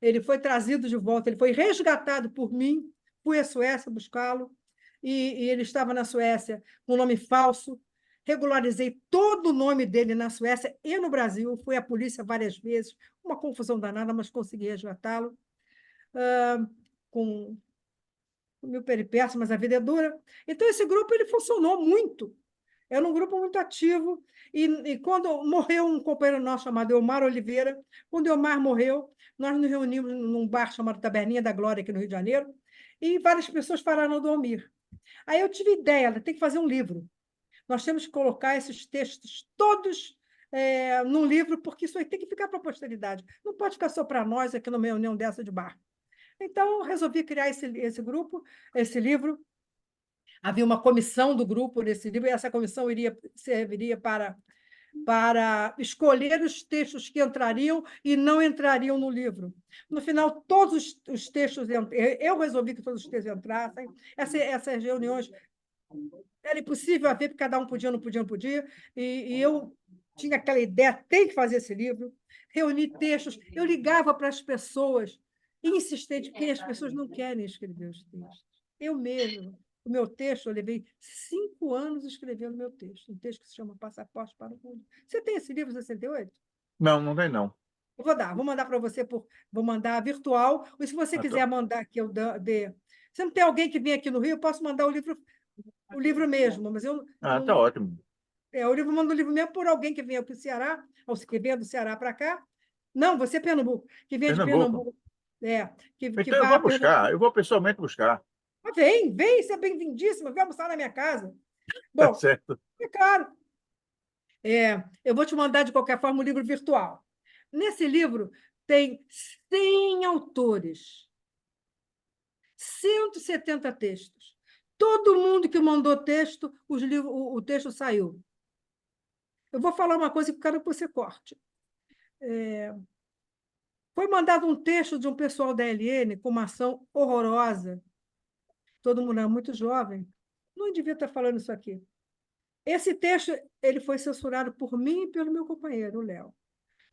ele foi trazido de volta, ele foi resgatado por mim, fui à Suécia buscá-lo, e ele estava na Suécia com nome falso, regularizei todo o nome dele na Suécia e no Brasil, fui à polícia várias vezes, uma confusão danada, mas consegui resgatá-lo, com mil peripécias, mas a vida é dura. Então, esse grupo ele funcionou muito, era um grupo muito ativo, e quando morreu um companheiro nosso chamado Elmar Oliveira, quando Elmar morreu, nós nos reunimos num bar chamado Taberninha da Glória, aqui no Rio de Janeiro, e várias pessoas falaram do Almir. Aí eu tive ideia, tem que fazer um livro. Nós temos que colocar esses textos todos num livro, porque isso aí tem que ficar para a posteridade. Não pode ficar só para nós aqui numa reunião dessa de bar. Então, resolvi criar esse grupo, esse livro. Havia uma comissão do grupo nesse livro, e essa comissão serviria para escolher os textos que entrariam e não entrariam no livro. No final, todos os textos, eu resolvi que todos os textos entrassem. Essas reuniões era impossível haver, porque cada um podia, não podia, não podia, e eu tinha aquela ideia, tem que fazer esse livro, reunir textos, eu ligava para as pessoas, insistente, porque as pessoas não querem escrever os textos. Eu mesmo, o meu texto, eu levei 5 anos escrevendo meu texto, um texto que se chama Passaporte para o Mundo. Você tem esse livro, 68? Não, não tem, não. Eu vou mandar para você, vou mandar virtual, ou se você quiser mandar que eu dê... Se não tem alguém que vem aqui no Rio, eu posso mandar o livro mesmo, mas eu... Tá ótimo. O livro manda o livro mesmo por alguém que venha para o Ceará, ou que venha do Ceará para cá. Não, você é Pernambuco, que venha de Pernambuco. Que então eu vou buscar, eu vou pessoalmente buscar. Mas vem, você é bem-vindíssima, vem almoçar na minha casa. Bom, Tá certo. é claro. Eu vou te mandar, de qualquer forma, um livro virtual. Nesse livro tem 100 autores, 170 textos. Todo mundo que mandou texto, o texto saiu. Eu vou falar uma coisa que eu quero que você corte. Foi mandado um texto de um pessoal da LN com uma ação horrorosa. Todo mundo era muito jovem. Não devia estar falando isso aqui. Esse texto ele foi censurado por mim e pelo meu companheiro, o Léo,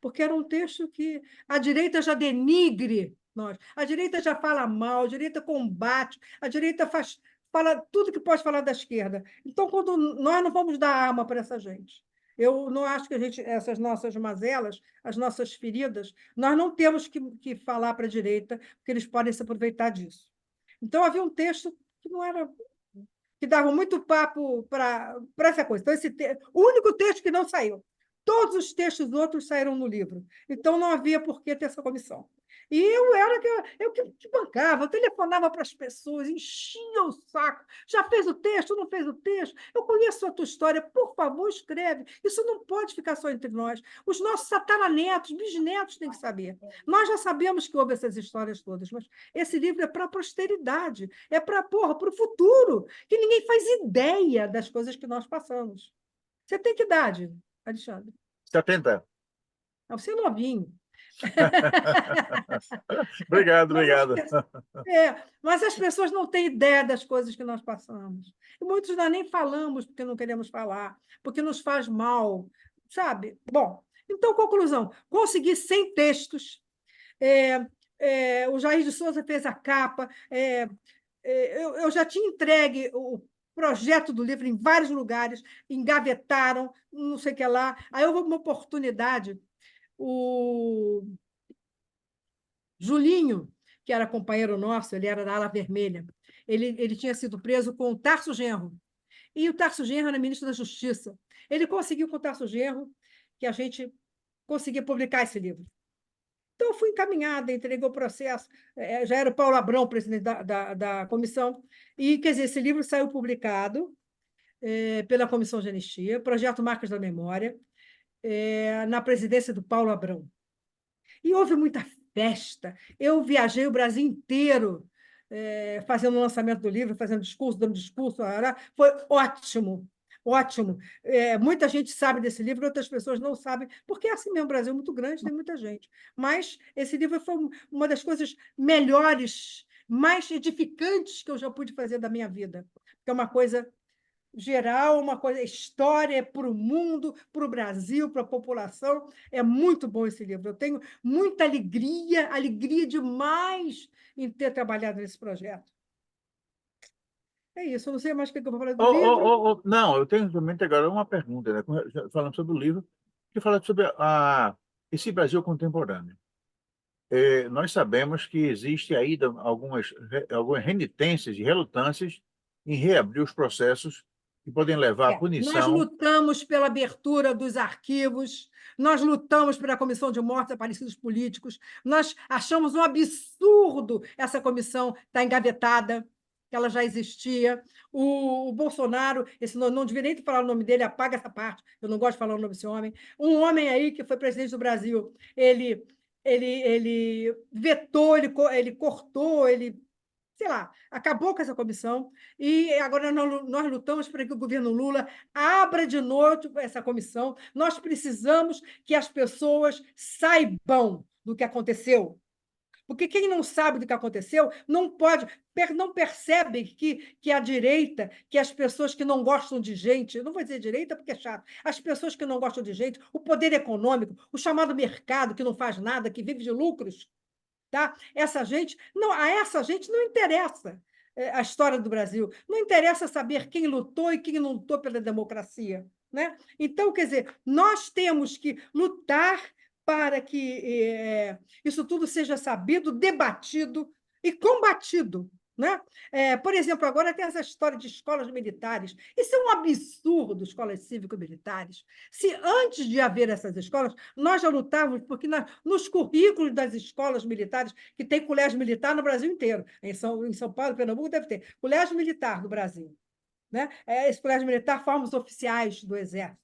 porque era um texto que a direita já denigre nós, a direita já fala mal, a direita combate, a direita fala tudo que pode falar da esquerda. Então, quando nós não vamos dar arma para essa gente, eu não acho que essas nossas mazelas, as nossas feridas, nós não temos que falar para a direita, porque eles podem se aproveitar disso. Então, havia um texto que não era... que dava muito papo para essa coisa. Então, o único texto que não saiu. Todos os textos outros saíram no livro. Então, não havia por que ter essa comissão. E eu que bancava, eu telefonava para as pessoas, enchia o saco. Já fez o texto, não fez o texto? Eu conheço a tua história, por favor, escreve. Isso não pode ficar só entre nós. Os nossos tataranetos, bisnetos têm que saber. Nós já sabemos que houve essas histórias todas, mas esse livro é para a posteridade, é para o futuro, que ninguém faz ideia das coisas que nós passamos. Você tem que idade, Alexandre? 70. Você é novinho. Obrigado. Mas as pessoas não têm ideia das coisas que nós passamos. E muitos nós nem falamos porque não queremos falar, porque nos faz mal, sabe? Bom, então, conclusão. Consegui 100 textos. O Jair de Souza fez a capa. Eu já tinha entregue o projeto do livro em vários lugares, engavetaram, não sei o que lá. Aí houve uma oportunidade. O Julinho, que era companheiro nosso, ele era da ala vermelha, ele tinha sido preso com o Tarso Genro. E o Tarso Genro era ministro da Justiça. Ele conseguiu com o Tarso Genro que a gente conseguia publicar esse livro. Então, eu fui encaminhada, entreguei o processo, já era o Paulo Abrão, presidente da comissão, e, quer dizer, esse livro saiu publicado pela Comissão de Anistia, Projeto Marcas da Memória, na presidência do Paulo Abrão. E houve muita festa. Eu viajei o Brasil inteiro fazendo o lançamento do livro, fazendo discurso, dando discurso. Foi ótimo, ótimo. Muita gente sabe desse livro, outras pessoas não sabem, porque é assim mesmo, o Brasil é muito grande, tem muita gente. Mas esse livro foi uma das coisas melhores, mais edificantes que eu já pude fazer da minha vida. É uma coisa geral, uma coisa, história para o mundo, para o Brasil, para a população. É muito bom esse livro. Eu tenho muita alegria, alegria demais em ter trabalhado nesse projeto. É isso, eu não sei mais o que eu vou falar do livro. Não, eu tenho somente agora uma pergunta, né? Falando sobre o livro, que fala sobre esse Brasil contemporâneo. Nós sabemos que existe ainda algumas renitências e relutâncias em reabrir os processos que podem levar à Nós punição. lutamos pela abertura dos arquivos, nós lutamos pela comissão de mortes aparecidos políticos, nós achamos um absurdo essa comissão estar engavetada, que ela já existia. O Bolsonaro, não devia nem falar o nome dele, apaga essa parte, eu não gosto de falar o nome desse homem. Um homem aí que foi presidente do Brasil, ele vetou, ele cortou, ele sei lá, acabou com essa comissão e agora nós lutamos para que o governo Lula abra de novo essa comissão. Nós precisamos que as pessoas saibam do que aconteceu. Porque quem não sabe do que aconteceu não percebe que a direita, que as pessoas que não gostam de gente, não vou dizer direita porque é chato, as pessoas que não gostam de gente, o poder econômico, o chamado mercado que não faz nada, que vive de lucros, tá? A essa gente não interessa a história do Brasil, não interessa saber quem lutou e quem não lutou pela democracia, né? Então, quer dizer, nós temos que lutar para que isso tudo seja sabido, debatido e combatido, né? Por exemplo, agora tem essa história de escolas militares. Isso é um absurdo, escolas cívico-militares. Se antes de haver essas escolas, nós já lutávamos, porque nos currículos das escolas militares, que tem colégio militar no Brasil inteiro, em São Paulo, Pernambuco, deve ter colégio militar do Brasil, né? Esse colégio militar forma os oficiais do Exército,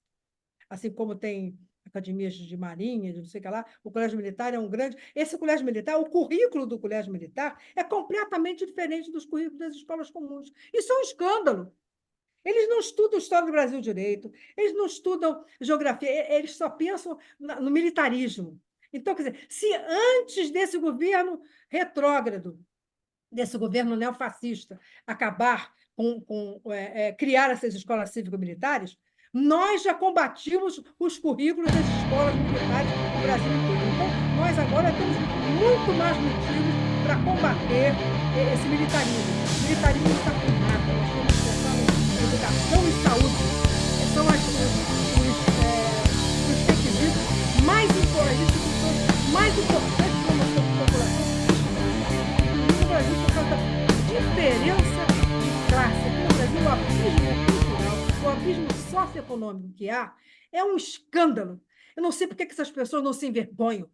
assim como tem academias de marinha, de não sei o que lá, o colégio militar é um grande... Esse colégio militar, o currículo do colégio militar é completamente diferente dos currículos das escolas comuns. Isso é um escândalo. Eles não estudam história do Brasil direito, eles não estudam geografia, eles só pensam no militarismo. Então, quer dizer, se antes desse governo retrógrado, desse governo neofascista, acabar criar essas escolas cívico-militares, nós já combatimos os currículos das escolas militares do Brasil inteiro. Então, nós agora temos muito mais motivos para combater esse militarismo. O militarismo não está com nada, nós temos que pensar em educação e saúde. São os requisitos mais importantes, mais importantes para a nossa população. No Brasil, por causa da diferença de classe. Aqui no Brasil, o abismo cultural, o abismo socioeconômico que há é um escândalo. Eu não sei por que essas pessoas não se envergonham.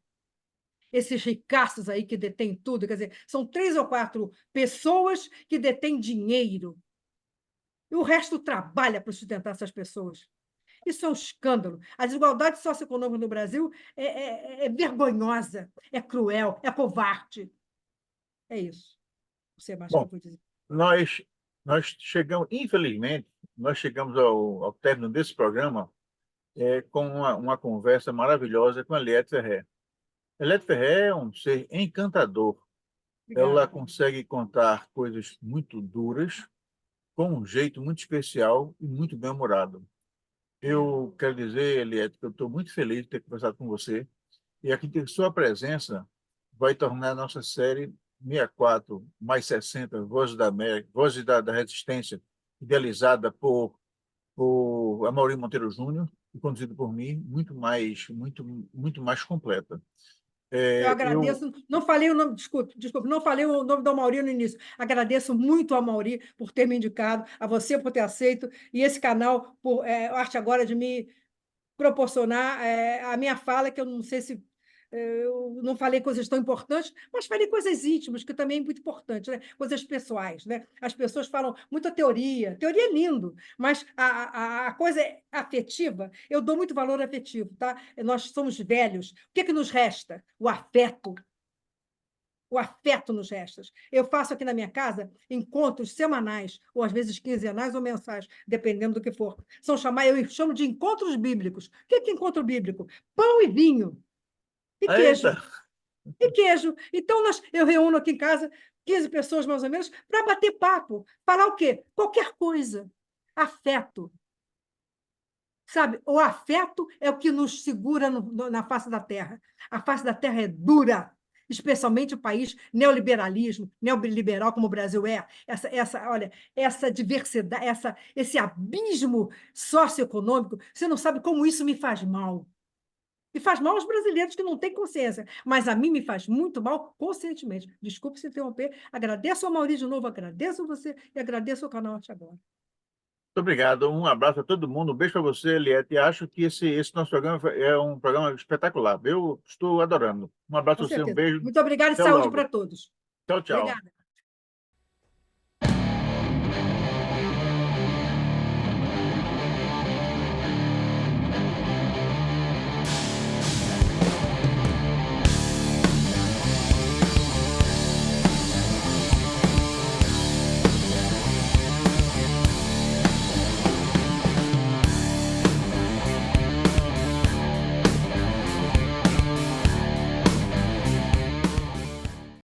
Esses ricaços aí que detêm tudo, quer dizer, são 3 ou 4 pessoas que detêm dinheiro. E o resto trabalha para sustentar essas pessoas. Isso é um escândalo. A desigualdade socioeconômica no Brasil é vergonhosa, é cruel, é covarde. É isso. Não sei mais o que eu vou dizer. Nós chegamos, infelizmente, nós chegamos ao término desse programa com uma conversa maravilhosa com a Eliette Ferrer. Eliette Ferrer é um ser encantador. Obrigada. Ela consegue contar coisas muito duras, com um jeito muito especial e muito bem-humorado. Eu quero dizer, Eliette, que eu estou muito feliz de ter conversado com você e aqui que sua presença vai tornar a nossa série 64 mais 60 Vozes da América, Vozes da Resistência, idealizada por Amaury Monteiro Júnior e conduzido por mim, muito mais completa. Eu agradeço, não falei o nome, desculpe, não falei o nome do Amaury no início. Agradeço muito ao Amaury por ter me indicado, a você por ter aceito, e esse canal, por Arte Agora, de me proporcionar a minha fala, que eu não sei se eu não falei coisas tão importantes, mas falei coisas íntimas, que também é muito importante, né? Coisas pessoais. Né? As pessoas falam muita teoria é lindo, mas a coisa afetiva, eu dou muito valor afetivo. Tá? Nós somos velhos, o que nos resta? O afeto. O afeto nos resta. Eu faço aqui na minha casa encontros semanais, ou às vezes quinzenais ou mensais, dependendo do que for. Eu chamo de encontros bíblicos. O que é encontro bíblico? Pão e vinho. E queijo. Eita. E queijo. Então, eu reúno aqui em casa 15 pessoas, mais ou menos, para bater papo. Falar o quê? Qualquer coisa. afeto. Sabe, o afeto é o que nos segura na face da terra. A face da terra é dura, especialmente o país neoliberal como o Brasil é. Olha, essa diversidade, esse abismo socioeconômico, você não sabe como isso me faz mal. Me faz mal aos brasileiros que não têm consciência, mas a mim me faz muito mal conscientemente. Desculpe se interromper. Agradeço ao Maurício de novo, agradeço a você e agradeço ao canal Arte Agora. Muito obrigado, um abraço a todo mundo, um beijo para você, Eliette. Acho que esse nosso programa é um programa espetacular. Eu estou adorando. Um abraço Com a você, um certeza. beijo. Muito obrigada e Até saúde logo. para todos. Tchau, tchau. Obrigada.